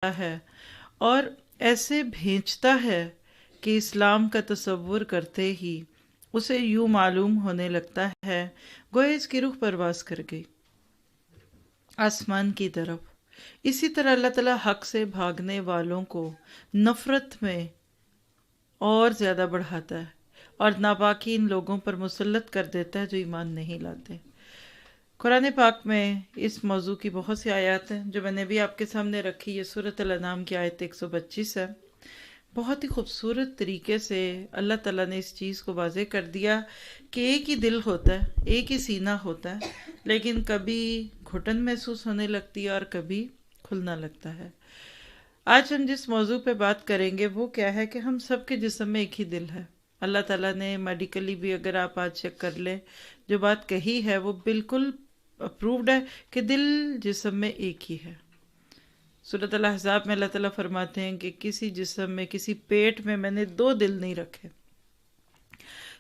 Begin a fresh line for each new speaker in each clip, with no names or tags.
ہے اور ایسے بھیجتا ہے کہ اسلام کا تصور کرتے ہی اسے یوں معلوم ہونے لگتا ہے گویا اس کی روح پرواز کر گئی آسمان کی طرف۔ اسی طرح اللہ تعالیٰ حق سے بھاگنے والوں کو نفرت میں اور زیادہ بڑھاتا ہے اور ناپاکی ان لوگوں پر مسلط کر دیتا ہے جو ایمان نہیں لاتے۔ قرآن پاک میں اس موضوع کی بہت سی آیات ہیں جو میں نے بھی آپ کے سامنے رکھی۔ یہ سورۃ الانعام کی آیت 125 ہے۔ بہت ہی خوبصورت طریقے سے اللہ تعالیٰ نے اس چیز کو واضح کر دیا کہ ایک ہی دل ہوتا ہے، ایک ہی سینہ ہوتا ہے، لیکن کبھی گھٹن محسوس ہونے لگتی ہے اور کبھی کھلنا لگتا ہے۔ آج ہم جس موضوع پہ بات کریں گے وہ کیا ہے کہ ہم سب کے جسم میں ایک ہی دل ہے۔ اللہ تعالیٰ نے میڈیکلی بھی اگر آپ آج چیک کر لیں جو بات کہی ہے وہ بالکل اپرووڈ ہے کہ دل جسم میں ایک ہی ہے۔ سورۃ الاحزاب میں اللہ تعالیٰ فرماتے ہیں کہ کسی جسم میں، کسی پیٹ میں میں نے 2 دل نہیں رکھے۔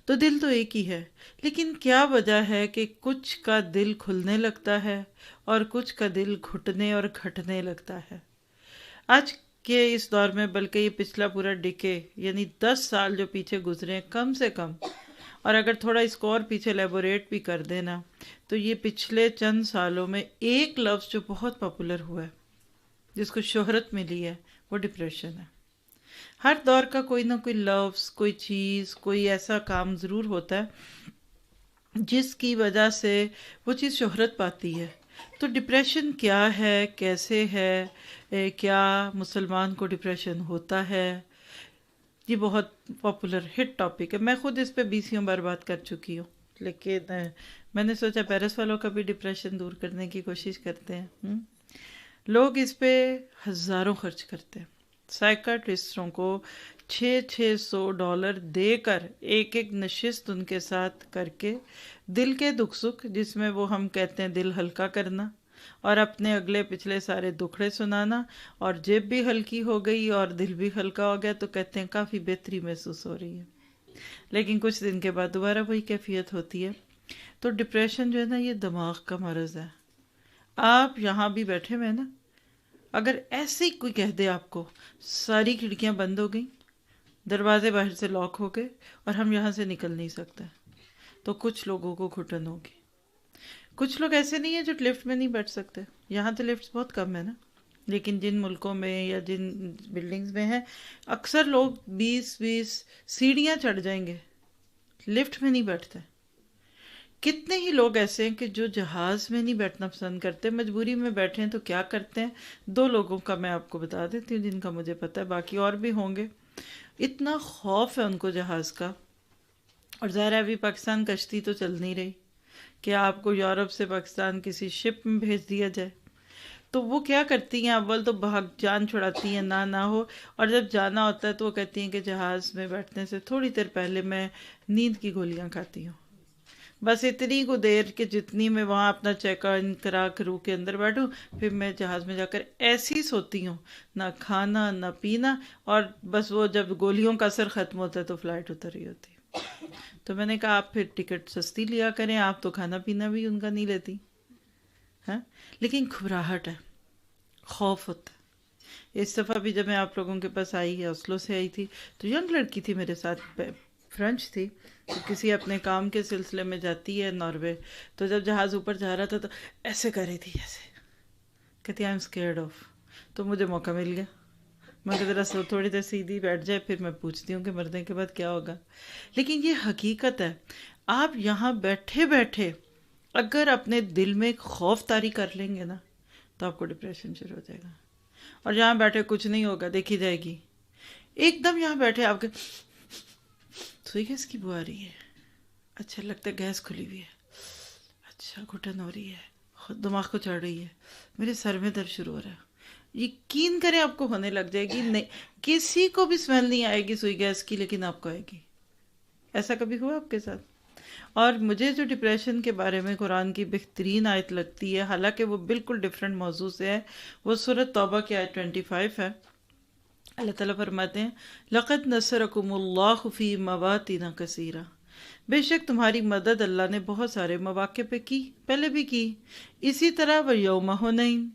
تو دل تو ایک ہی ہے، لیکن کیا وجہ ہے کہ کچھ کا دل کھلنے لگتا ہے اور کچھ کا دل گھٹنے اور گھٹنے لگتا ہے۔ آج کے اس دور میں، بلکہ یہ پچھلا پورا ڈکے یعنی 10 سال جو پیچھے گزرے ہیں کم سے کم، اور اگر تھوڑا اس کو اور پیچھے لیبوریٹ بھی کر دینا تو یہ پچھلے چند سالوں میں ایک لفظ جو بہت پاپولر ہوا ہے، جس کو شہرت ملی ہے، وہ ڈپریشن ہے۔ ہر دور کا کوئی نہ کوئی لفظ، کوئی چیز، کوئی ایسا کام ضرور ہوتا ہے جس کی وجہ سے وہ چیز شہرت پاتی ہے۔ تو ڈپریشن کیا ہے، کیسے ہے، کیا مسلمان کو ڈپریشن ہوتا ہے، یہ بہت پاپولر ہٹ ٹاپک ہے۔ میں خود اس پہ 20 بار بات کر چکی ہوں، لیکن میں نے سوچا پیرس والوں کا بھی ڈپریشن دور کرنے کی کوشش کرتے ہیں۔ لوگ اس پہ ہزاروں خرچ کرتے ہیں، سائیکاٹرسٹوں کو $600 دے کر ایک نشست ان کے ساتھ کر کے دل کے دکھ سکھ، جس میں وہ ہم کہتے ہیں دل ہلکا کرنا اور اپنے اگلے پچھلے سارے دکھڑے سنانا، اور جیب بھی ہلکی ہو گئی اور دل بھی ہلکا ہو گیا تو کہتے ہیں کافی بہتری محسوس ہو رہی ہے، لیکن کچھ دن کے بعد دوبارہ وہی کیفیت ہوتی ہے۔ تو ڈپریشن جو ہے نا، یہ دماغ کا مرض ہے۔ آپ یہاں بھی بیٹھے ہوئے نا، اگر ایسے ہی کوئی کہہ دے آپ کو ساری کھڑکیاں بند ہو گئیں، دروازے باہر سے لاک ہو گئے اور ہم یہاں سے نکل نہیں سکتے، تو کچھ لوگوں کو گھٹن ہوگی۔ کچھ لوگ ایسے نہیں ہیں جو لفٹ میں نہیں بیٹھ سکتے، یہاں تو لفٹ بہت کم ہے نا، لیکن جن ملکوں میں یا جن بلڈنگز میں ہیں اکثر لوگ 20 سیڑھیاں چڑھ جائیں گے، لفٹ میں نہیں بیٹھتے۔ کتنے ہی لوگ ایسے ہیں کہ جو جہاز میں نہیں بیٹھنا پسند کرتے، مجبوری میں بیٹھے ہیں تو کیا کرتے ہیں۔ 2 لوگوں کا میں آپ کو بتا دیتی ہوں جن کا مجھے پتہ ہے، باقی اور بھی ہوں گے۔ اتنا خوف ہے ان کو جہاز کا، اور ظاہر ہے ابھی پاکستان کشتی تو چل نہیں رہی کہ آپ کو یورپ سے پاکستان کسی شپ میں بھیج دیا جائے، تو وہ کیا کرتی ہیں، اول تو بھاگ جان چھڑاتی ہیں نہ ہو، اور جب جانا ہوتا ہے تو وہ کہتی ہیں کہ جہاز میں بیٹھنے سے تھوڑی دیر پہلے میں نیند کی گولیاں کھاتی ہوں، بس اتنی کو دیر کہ جتنی میں وہاں اپنا چیک ان کرا کرو کے اندر بیٹھوں، پھر میں جہاز میں جا کر ایسی سوتی ہوں، نہ کھانا نہ پینا، اور بس وہ جب گولیوں کا اثر ختم ہوتا ہے تو فلائٹ اتر رہی ہوتی۔ تو میں نے کہا آپ پھر ٹکٹ سستی لیا کریں، آپ تو کھانا پینا بھی ان کا نہیں لیتی ہیں، لیکن گھبراہٹ ہے، خوف ہوتا ہے۔ اس دفعہ بھی جب میں آپ لوگوں کے پاس آئی، اوسلو سے آئی تھی، تو ینگ لڑکی تھی میرے ساتھ، فرینچ تھی، تو کسی اپنے کام کے سلسلے میں جاتی ہے ناروے، تو جب جہاز اوپر جا رہا تھا تو ایسے کر رہی تھی، ایسے کہتی آئی ایم اسکیئرڈ آف، تو مجھے موقع مل گیا، میں کہ ذرا تھوڑی دیر سیدھی بیٹھ جائے، پھر میں پوچھتی ہوں کہ مرنے کے بعد کیا ہوگا۔ لیکن یہ حقیقت ہے، آپ یہاں بیٹھے بیٹھے اگر اپنے دل میں ایک خوف طاری کر لیں گے نا تو آپ کو ڈپریشن شروع ہو جائے گا، اور یہاں بیٹھے کچھ نہیں ہوگا، دیکھی جائے گی، ایک دم یہاں بیٹھے آپ کے سوئی گیس کی بو آ رہی ہے، اچھا لگتا ہے گیس کھلی ہوئی ہے، اچھا گھٹن ہو رہی ہے، دماغ کو چڑھ رہی ہے، میرے سر میں درد شروع ہو رہا ہے، یقین کریں آپ کو ہونے لگ جائے گی۔ نہیں، کسی کو بھی اسمیل نہیں آئے گی سوئی گیس کی، لیکن آپ کو آئے گی۔ ایسا کبھی ہوا آپ کے ساتھ؟ اور مجھے جو ڈپریشن کے بارے میں قرآن کی بہترین آیت لگتی ہے، حالانکہ وہ بالکل ڈیفرنٹ موضوع سے ہے، وہ سورۃ توبہ کی آیت 25 ہے۔ اللہ تعالیٰ فرماتے ہیں لَقَدْ نَصَرَكُمُ اللَّهُ فِي مَوَاطِنَ كَثِيرَةٍ، بے شک تمہاری مدد اللہ نے بہت سارے مواقع پہ کی، پہلے بھی کی۔ اسی طرح وَيَوْمَ حُنَيْن،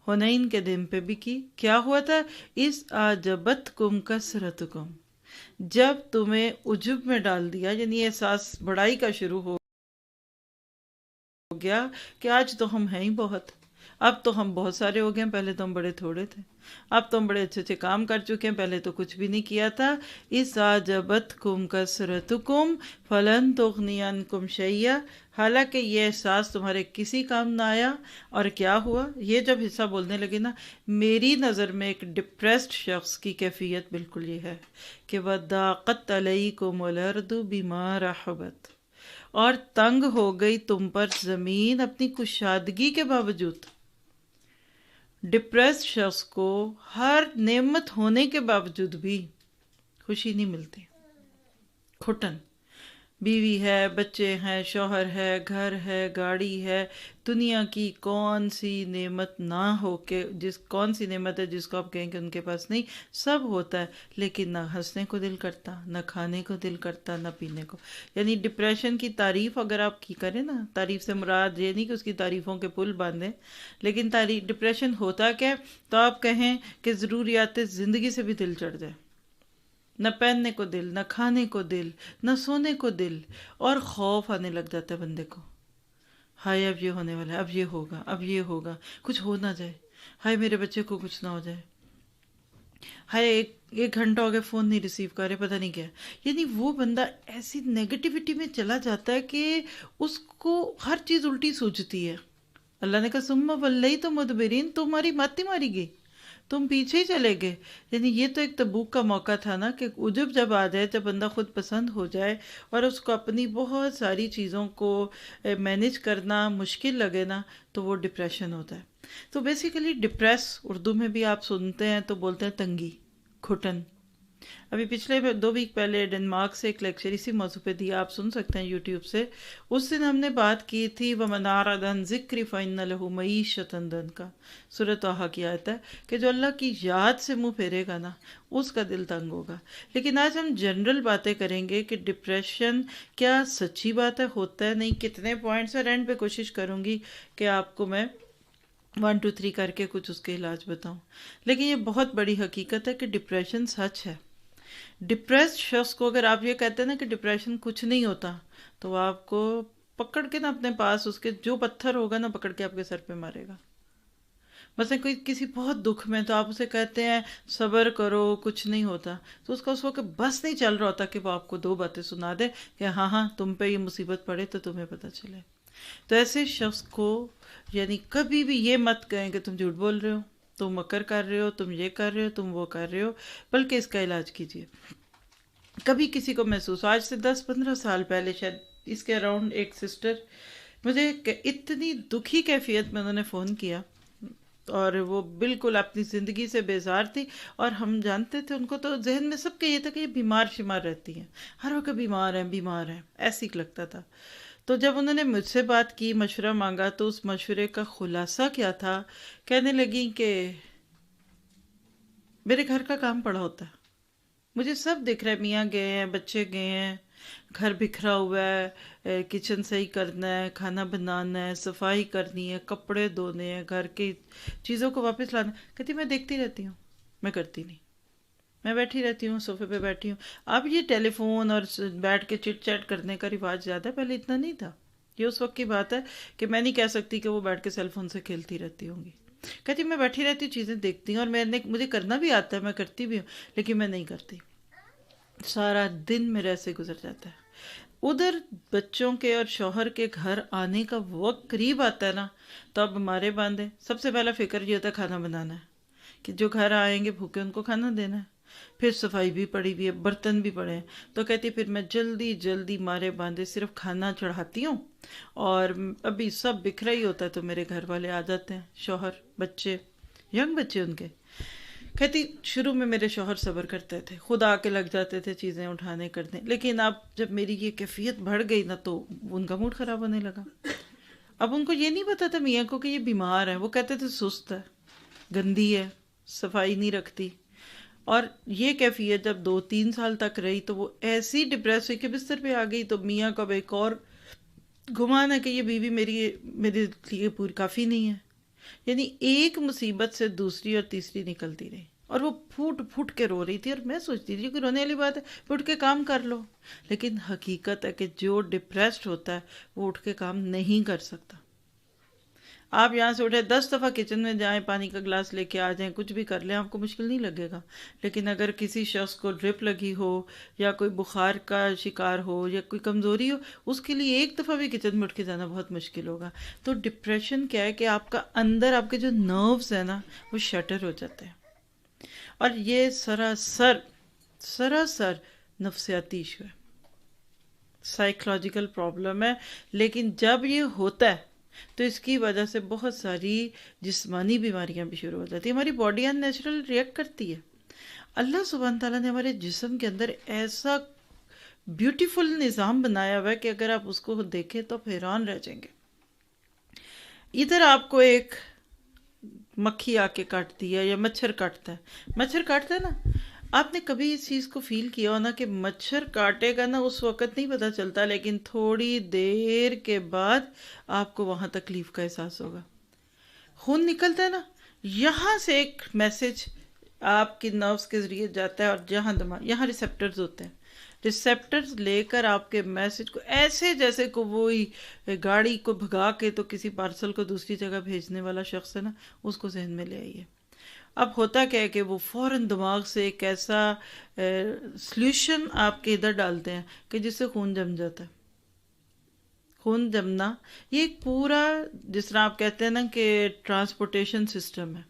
حنین کے دن پہ بھی کی. کیا ہوا تھا؟ اس اعجبتکم کثرتکم، جب تمہیں عجب میں ڈال دیا، یعنی احساس بڑائی کا شروع ہو گیا کہ آج تو ہم ہیں ہی بہت، اب تو ہم بہت سارے ہو گئے ہیں، پہلے تو ہم بڑے تھوڑے تھے، اب تو ہم بڑے اچھے اچھے کام کر چکے ہیں، پہلے تو کچھ بھی نہیں کیا تھا. اس اعجبتکم کثرتکم فلن تغنی عنکم شیئا، حالانکہ یہ احساس تمہارے کسی کام نہ آیا. اور کیا ہوا؟ یہ جب حصہ بولنے لگے نا، میری نظر میں ایک ڈپریسڈ شخص کی کیفیت بالکل یہ ہے کہ وَضَاقَتْ عَلَيْكُمُ الْأَرْضُ بِمَا رَحُبَتْ، اور تنگ ہو گئی تم پر زمین اپنی کشادگی کے باوجود. ڈپریس شخص کو ہر نعمت ہونے کے باوجود بھی خوشی نہیں ملتی. گھٹن، بیوی ہے، بچے ہیں، شوہر ہے، گھر ہے، گاڑی ہے، دنیا کی کون سی نعمت نہ ہو کے، کون سی نعمت ہے جس کو آپ کہیں کہ ان کے پاس نہیں، سب ہوتا ہے، لیکن نہ ہنسنے کو دل کرتا، نہ کھانے کو دل کرتا، نہ پینے کو. یعنی ڈپریشن کی تعریف اگر آپ کی کریں نا، تعریف سے مراد یہ نہیں کہ اس کی تعریفوں کے پل باندھیں، لیکن ڈپریشن ہوتا کیا ہے، تو آپ کہیں کہ ضروریات زندگی سے بھی دل چڑھ جائے، نہ پہننے کو دل، نہ کھانے کو دل، نہ سونے کو دل، اور خوف آنے لگ جاتا ہے بندے کو. ہائے اب یہ ہونے والا ہے، اب یہ ہوگا، اب یہ ہوگا، کچھ ہو نہ جائے، ہائے میرے بچے کو کچھ نہ ہو جائے، ہائے ایک گھنٹہ ہو گیا فون نہیں ریسیو کر رہے، پتہ نہیں کیا. یعنی وہ بندہ ایسی نیگیٹیوٹی میں چلا جاتا ہے کہ اس کو ہر چیز الٹی سوچتی ہے. اللہ نے کہا ثم ولیتم مدبرین، تمہاری مت ہی ماری گئی، تم پیچھے ہی چلے گئے. یعنی یہ تو ایک تبوک کا موقع تھا نا، کہ عجب جب آ جائے، جب بندہ خود پسند ہو جائے اور اس کو اپنی بہت ساری چیزوں کو مینیج کرنا مشکل لگے نا، تو وہ ڈپریشن ہوتا ہے. تو بیسیکلی ڈپریس اردو میں بھی آپ سنتے ہیں تو بولتے ہیں تنگی، گھٹن. ابھی پچھلے 2 ویک پہلے ڈنمارک سے ایک لیکچر اسی موضوع پہ دیا، آپ سن سکتے ہیں یوٹیوب سے. اس دن ہم نے بات کی تھی وَمَنْ أَعْرَضَ عَنْ ذِكْرِي فَإِنَّ لَهُ مَعِيشَةً ضَنْكًا، سورۃ طٰہٰ کی آیت ہے کہ جو اللہ کی یاد سے منہ پھیرے گا نا، اس کا دل تنگ ہوگا. لیکن آج ہم جنرل باتیں کریں گے کہ ڈپریشن کیا سچی بات ہے، ہوتا ہے نہیں، کتنے پوائنٹس اور اینڈ پہ کوشش کروں گی کہ آپ کو میں 1 2 3 کر کے کچھ اس کے علاج بتاؤں. لیکن یہ بہت بڑی حقیقت ہے کہ ڈپریشن سچ ہے. ڈپریسڈ شخص کو اگر آپ یہ کہتے ہیں نا کہ ڈپریشن کچھ نہیں ہوتا، تو وہ آپ کو پکڑ کے نا اپنے پاس، اس کے جو پتھر ہوگا نا پکڑ کے آپ کے سر پہ مارے گا. مثلا کوئی کسی بہت دکھ میں، تو آپ اسے کہتے ہیں صبر کرو کچھ نہیں ہوتا، تو اس کا اس وقت بس نہیں چل رہا ہوتا کہ وہ آپ کو 2 باتیں سنا دے کہ ہاں ہاں تم پہ یہ مصیبت پڑے تو تمہیں پتہ چلے. تو ایسے شخص کو یعنی کبھی بھی یہ مت کہیں کہ تم جھوٹ بول رہے ہو، تم مکر کر رہے ہو، تم یہ کر رہے ہو، تم وہ کر رہے ہو، بلکہ اس کا علاج کیجیے. کبھی کسی کو محسوس، آج سے 10 15 سال پہلے شاید اس کے اراؤنڈ، ایک سسٹر مجھے اتنی دکھی کیفیت میں انہوں نے فون کیا، اور وہ بالکل اپنی زندگی سے بیزار تھی. اور ہم جانتے تھے ان کو، تو ذہن میں سب کا یہ تھا کہ یہ بیمار شمار رہتی ہیں، ہر وقت بیمار ہیں بیمار ہیں، ایسے ہی لگتا تھا. تو جب انہوں نے مجھ سے بات کی، مشورہ مانگا، تو اس مشورے کا خلاصہ کیا تھا، کہنے لگی کہ میرے گھر کا کام پڑا ہوتا ہے، مجھے سب دکھ رہا ہے، میاں گئے ہیں، بچے گئے ہیں، گھر بکھرا ہوا ہے، کچن صحیح کرنا ہے، کھانا بنانا ہے، صفائی کرنی ہے، کپڑے دھونے ہیں، گھر کی چیزوں کو واپس لانا. کہتی میں دیکھتی رہتی ہوں، میں کرتی نہیں، میں بیٹھی رہتی ہوں، صوفے پہ بیٹھی ہوں. اب یہ ٹیلی فون اور بیٹھ کے چٹ چیٹ کرنے کا رواج زیادہ ہے، پہلے اتنا نہیں تھا. یہ اس وقت کی بات ہے کہ میں نہیں کہہ سکتی کہ وہ بیٹھ کے سیل فون سے کھیلتی رہتی ہوں گی. کہتی میں بیٹھی رہتی ہوں، چیزیں دیکھتی ہوں، اور مجھے کرنا بھی آتا ہے، میں کرتی بھی ہوں، لیکن میں نہیں کرتی. سارا دن میرا ایسے گزر جاتا ہے. ادھر بچوں کے اور شوہر کے گھر آنے کا وقت قریب آتا ہے نا، تو اب ہمارے باندھے سب سے پہلا فکر یہ ہوتا ہے کھانا بنانا ہے، کہ جو گھر آئیں گے بھوکے ان کو کھانا دینا ہے. پھر صفائی بھی پڑی ہوئی ہے، برتن بھی پڑے ہیں. تو کہتی پھر میں جلدی جلدی مارے باندھے صرف کھانا چڑھاتی ہوں، اور ابھی سب بکھرا ہی ہوتا ہے تو میرے گھر والے آ جاتے ہیں، شوہر، بچے، ینگ بچے ان کے. کہتی شروع میں میرے شوہر صبر کرتے تھے، خود آ کے لگ جاتے تھے چیزیں اٹھانے کرنے، لیکن اب جب میری یہ کیفیت بڑھ گئی نا تو ان کا موڈ خراب ہونے لگا. اب ان کو یہ نہیں پتا تھا میاں کو کہ یہ بیمار ہے، وہ کہتے تھے سست ہے، گندی ہے، صفائی نہیں رکھتی. اور یہ کیفیت جب 2 3 سال تک رہی تو وہ ایسی ڈپریس ہوئی کہ بستر پہ آ گئی. تو میاں کا ایک اور گمان ہے کہ یہ بیوی میرے لیے پوری کافی نہیں ہے. یعنی ایک مصیبت سے دوسری اور تیسری نکلتی رہی، اور وہ پھوٹ پھوٹ کے رو رہی تھی، اور میں سوچتی تھی کہ رونے والی بات ہے، اٹھ کے کام کر لو. لیکن حقیقت ہے کہ جو ڈپریسڈ ہوتا ہے وہ اٹھ کے کام نہیں کر سکتا. آپ یہاں سے اٹھے 10 دفعہ کچن میں جائیں، پانی کا گلاس لے کے آ جائیں، کچھ بھی کر لیں، آپ کو مشکل نہیں لگے گا. لیکن اگر کسی شخص کو ڈرپ لگی ہو، یا کوئی بخار کا شکار ہو، یا کوئی کمزوری ہو، اس کے لیے ایک دفعہ بھی کچن میں اٹھ کے جانا بہت مشکل ہوگا. تو ڈپریشن کیا ہے کہ آپ کا اندر آپ کے جو نروز ہیں نا وہ شٹر ہو جاتے ہیں، اور یہ سراسر نفسیاتی ایشو ہے، سائیکولوجیکل پرابلم ہے. لیکن جب یہ ہوتا ہے تو اس کی وجہ سے بہت ساری جسمانی بیماریاں بھی شروع ہو جاتی ہیں. ہماری باڈی ان نیچرل ریئیکٹ کرتی ہے. اللہ سبحانہ تعالیٰ نے ہمارے جسم کے اندر ایسا بیوٹیفل نظام بنایا ہوا ہے کہ اگر آپ اس کو دیکھیں تو آپ حیران رہ جائیں گے. ادھر آپ کو ایک مکھی آ کے کاٹتی ہے یا مچھر کاٹتا ہے، مچھر کاٹتا ہے نا، آپ نے کبھی اس چیز کو فیل کیا ہو نا کہ مچھر کاٹے گا نا، اس وقت نہیں پتہ چلتا، لیکن تھوڑی دیر کے بعد آپ کو وہاں تکلیف کا احساس ہوگا. خون نکلتا ہے نا، یہاں سے ایک میسج آپ کی نروس کے ذریعے جاتا ہے، اور جہاں دماغ، یہاں ریسیپٹرز ہوتے ہیں، ریسیپٹرز لے کر آپ کے میسج کو ایسے جیسے کوئی گاڑی کو بھگا کے تو کسی پارسل کو دوسری جگہ بھیجنے والا شخص ہے نا، اس کو ذہن میں لے آئیے. اب ہوتا کیا ہے کہ وہ فوراً دماغ سے ایک ایسا سلیوشن آپ کے ادھر ڈالتے ہیں کہ جس سے خون جم جاتا ہے. خون جمنا یہ ایک پورا، جس طرح آپ کہتے ہیں نا کہ ٹرانسپورٹیشن سسٹم ہے.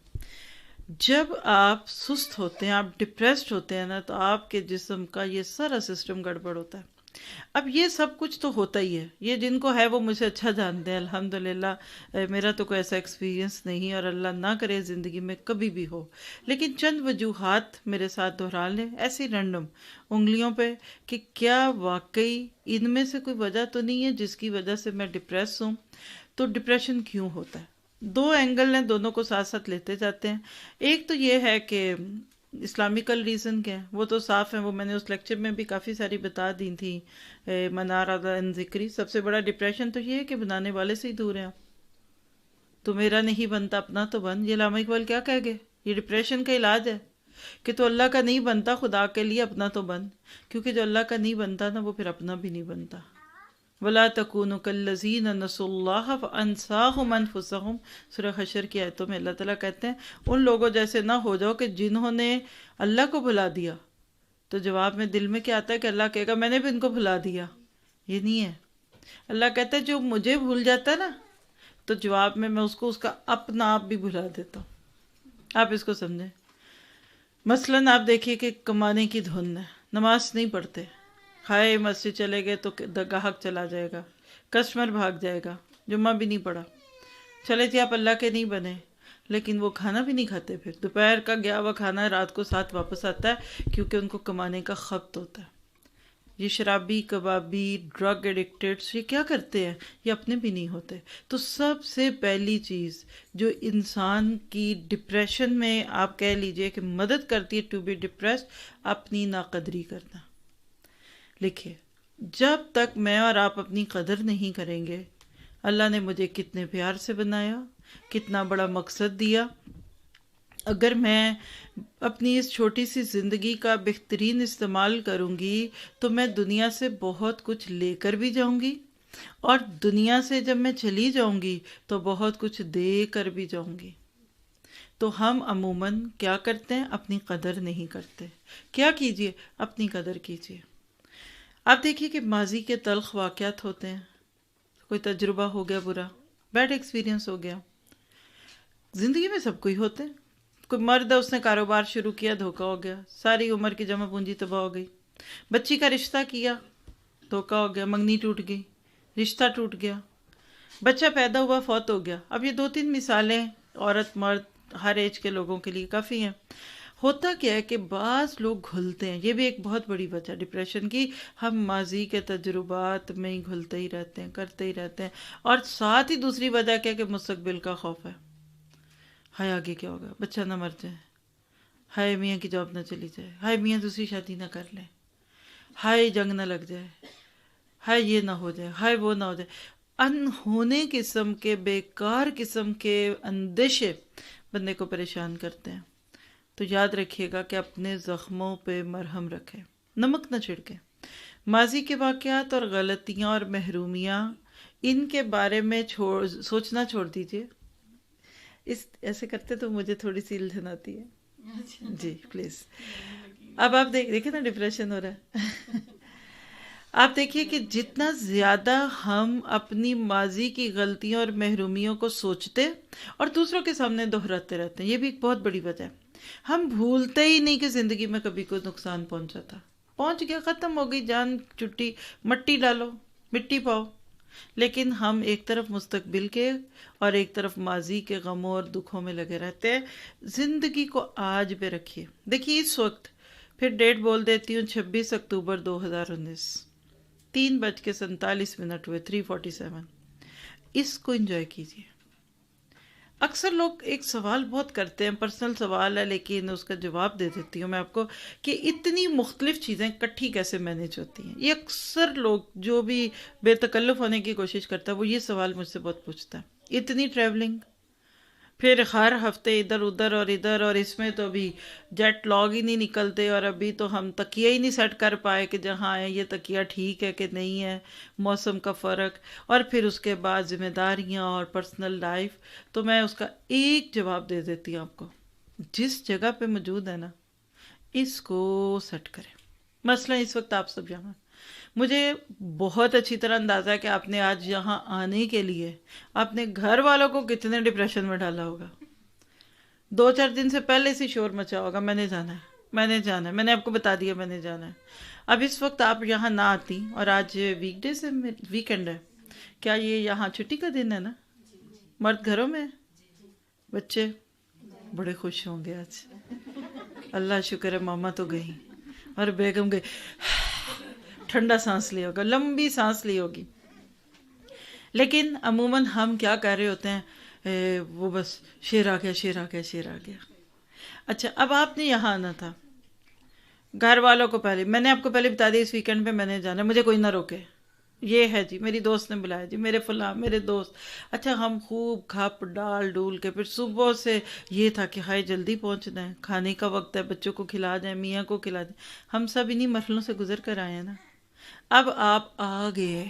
جب آپ سست ہوتے ہیں، آپ ڈپریسڈ ہوتے ہیں نا، تو آپ کے جسم کا یہ سارا سسٹم گڑبڑ ہوتا ہے. اب یہ سب کچھ تو ہوتا ہی ہے، یہ جن کو ہے وہ مجھ سے اچھا جانتے ہیں الحمدللہ. میرا تو کوئی ایسا ایکسپیرینس نہیں، اور اللہ نہ کرے زندگی میں کبھی بھی ہو. لیکن چند وجوہات میرے ساتھ دہرا لیں ایسی رینڈم انگلیوں پہ، کہ کیا واقعی ان میں سے کوئی وجہ تو نہیں ہے جس کی وجہ سے میں ڈپریس ہوں. تو ڈپریشن کیوں ہوتا ہے؟ دو اینگل ہیں، دونوں کو ساتھ ساتھ لیتے جاتے ہیں. ایک تو یہ ہے کہ اسلامیکل ریزن کیا ہے، وہ تو صاف ہیں، وہ میں نے اس لیکچر میں بھی کافی ساری بتا دی تھی. منار ان ذکری، سب سے بڑا ڈپریشن تو یہ ہے کہ بنانے والے سے ہی دور ہیں. تو میرا نہیں بنتا اپنا تو بن، یہ علامہ اقبال کیا کہہ گئے، یہ ڈپریشن کا علاج ہے کہ تو اللہ کا نہیں بنتا، خدا کے لیے اپنا تو بن. کیونکہ جو اللہ کا نہیں بنتا نا، وہ پھر اپنا بھی نہیں بنتا. وَلَا تَكُونُوا كَالَّذِينَ نَسُوا اللَّهَ فَأَنسَاهُمْ أَنفُسَهُمْ. سورہ حشر کی آیتوں میں اللہ تعالیٰ کہتے ہیں ان لوگوں جیسے نہ ہو جاؤ کہ جنہوں نے اللہ کو بھلا دیا. تو جواب میں دل میں کیا آتا ہے کہ اللہ کہے گا میں نے بھی ان کو بھلا دیا. یہ نہیں ہے. اللہ کہتا ہے جو مجھے بھول جاتا ہے نا، تو جواب میں اس کو اس کا اپنا آپ بھی بھلا دیتا ہوں. آپ اس کو سمجھیں. مثلاً آپ دیکھیے کہ کمانے کی دھن ہے، نماز نہیں پڑھتے، ہائے مسجد چلے گئے تو گاہک چلا جائے گا، کسٹمر بھاگ جائے گا، جمعہ بھی نہیں پڑھا. چلے جی آپ اللہ کے نہیں بنے، لیکن وہ کھانا بھی نہیں کھاتے. پھر دوپہر کا گیا ہوا کھانا رات کو ساتھ واپس آتا ہے، کیونکہ ان کو کمانے کا خبت ہوتا ہے. یہ شرابی، کبابی، ڈرگ ایڈکٹڈس یہ کیا کرتے ہیں؟ یہ اپنے بھی نہیں ہوتے. تو سب سے پہلی چیز جو انسان کی ڈپریشن میں آپ کہہ لیجئے کہ مدد کرتی ہے ٹو بی ڈپریسڈ، اپنی ناقدری کرنا. لکھیے، جب تک میں اور آپ اپنی قدر نہیں کریں گے، اللہ نے مجھے کتنے پیار سے بنایا، کتنا بڑا مقصد دیا، اگر میں اپنی اس چھوٹی سی زندگی کا بہترین استعمال کروں گی تو میں دنیا سے بہت کچھ لے کر بھی جاؤں گی، اور دنیا سے جب میں چلی جاؤں گی تو بہت کچھ دے کر بھی جاؤں گی. تو ہم عموماً کیا کرتے ہیں؟ اپنی قدر نہیں کرتے. کیا کیجئے؟ اپنی قدر کیجئے. آپ دیکھیے کہ ماضی کے تلخ واقعات ہوتے ہیں، کوئی تجربہ ہو گیا برا، بیڈ ایکسپیرینس ہو گیا، زندگی میں سب کوئی ہوتے ہیں. کوئی مرد ہے، اس نے کاروبار شروع کیا، دھوکہ ہو گیا، ساری عمر کی جمع پونجی تباہ ہو گئی. بچی کا رشتہ کیا، دھوکہ ہو گیا، منگنی ٹوٹ گئی، رشتہ ٹوٹ گیا. بچہ پیدا ہوا، فوت ہو گیا. اب یہ 2-3 مثالیں عورت مرد ہر ایج کے لوگوں کے لیے کافی ہیں. ہوتا کیا ہے کہ بعض لوگ گھلتے ہیں، یہ بھی ایک بہت بڑی وجہ ڈپریشن کی. ہم ماضی کے تجربات میں ہی گھلتے ہی رہتے ہیں، کرتے ہی رہتے ہیں. اور ساتھ ہی دوسری وجہ کیا ہے کہ مستقبل کا خوف ہے. ہائے آگے کیا ہوگا، بچہ نہ مر جائے، ہائے میاں کی جاب نہ چلی جائے، ہائے میاں دوسری شادی نہ کر لیں، ہائے جنگ نہ لگ جائے، ہائے یہ نہ ہو جائے، ہائے وہ نہ ہو جائے. انہونے قسم کے بیکار قسم کے اندیشے بندے کو پریشان کرتے ہیں. تو یاد رکھیے گا کہ اپنے زخموں پہ مرہم رکھیں، نمک نہ چھڑکیں. ماضی کے واقعات اور غلطیاں اور محرومیاں، ان کے بارے میں سوچنا چھوڑ دیجیے. ایسے کرتے تو مجھے تھوڑی سی الجھن آتی ہے. جی پلیز. اب آپ دیکھیں نا ڈپریشن ہو رہا ہے. آپ دیکھیے کہ جتنا زیادہ ہم اپنی ماضی کی غلطیوں اور محرومیوں کو سوچتے اور دوسروں کے سامنے دہراتے رہتے ہیں، یہ بھی ایک بہت بڑی وجہ ہے. ہم بھولتے ہی نہیں کہ زندگی میں کبھی کوئی نقصان پہنچا تھا. پہنچ گیا، ختم ہو گئی، جان چھٹی، مٹی ڈالو، مٹی پاؤ. لیکن ہم ایک طرف مستقبل کے اور ایک طرف ماضی کے غموں اور دکھوں میں لگے رہتے ہیں. زندگی کو آج پہ رکھیے. دیکھیے اس وقت پھر ڈیٹ بول دیتی ہوں، 26 اکتوبر 2019، 3:47 ہوئے، 3:47. اس کو انجوائے کیجیے. اکثر لوگ ایک سوال بہت کرتے ہیں، پرسنل سوال ہے لیکن اس کا جواب دے دیتی ہوں میں آپ کو، کہ اتنی مختلف چیزیں کٹھی کیسے مینیج ہوتی ہیں. یہ اکثر لوگ جو بھی بے تکلف ہونے کی کوشش کرتا ہے وہ یہ سوال مجھ سے بہت پوچھتا ہے. اتنی ٹریولنگ، پھر ہر ہفتے ادھر ادھر اور ادھر، اور اس میں تو ابھی جیٹ لاگ ہی نہیں نکلتے، اور ابھی تو ہم تکیہ ہی نہیں سیٹ کر پائے کہ جہاں ہے یہ تکیہ ٹھیک ہے کہ نہیں ہے، موسم کا فرق، اور پھر اس کے بعد ذمہ داریاں اور پرسنل لائف. تو میں اس کا ایک جواب دے دیتی ہوں آپ کو، جس جگہ پہ موجود ہے نا اس کو سیٹ کریں. مثلا اس وقت آپ سب یہاں، مجھے بہت اچھی طرح اندازہ ہے کہ آپ نے آج یہاں آنے کے لیے اپنے گھر والوں کو کتنے ڈپریشن میں ڈالا ہوگا. 2-4 دن سے پہلے سے شور مچا ہوگا، میں نے جانا ہے، میں نے جانا ہے، میں نے آپ کو بتا دیا میں نے جانا ہے. اب اس وقت آپ یہاں نہ آتی، اور آج ویک ڈے سے ویکینڈ ہے، کیا یہ یہاں چھٹی کا دن ہے نا؟ مرد گھروں میں، بچے بڑے خوش ہوں گے آج. اللہ شکر ہے ماما تو گئی اور بیگم گئی، ٹھنڈا سانس لی ہوگا، لمبی سانس لی ہوگی. لیکن عموماً ہم کیا کر رہے ہوتے ہیں، وہ بس شیر آ گیا، شیر آ گیا، شیر آ گیا. اچھا اب آپ نے یہاں آنا تھا، گھر والوں کو پہلے میں نے آپ کو پہلے بتا دیا اس ویکینڈ پہ میں نے جانا ہے، مجھے کوئی نہ روکے. یہ ہے جی میری دوست نے بلایا، جی میرے فلاں میرے دوست. اچھا ہم خوب کھپ ڈال ڈول کے پھر صبح سے یہ تھا کہ ہائے جلدی پہنچنا ہے، کھانے کا وقت ہے، بچوں کو کھلا دیں، میاں کو کھلا دیں. ہم سب انہی مرحلوں سے گزر کر آئے ہیں نا. اب آپ آ گئے.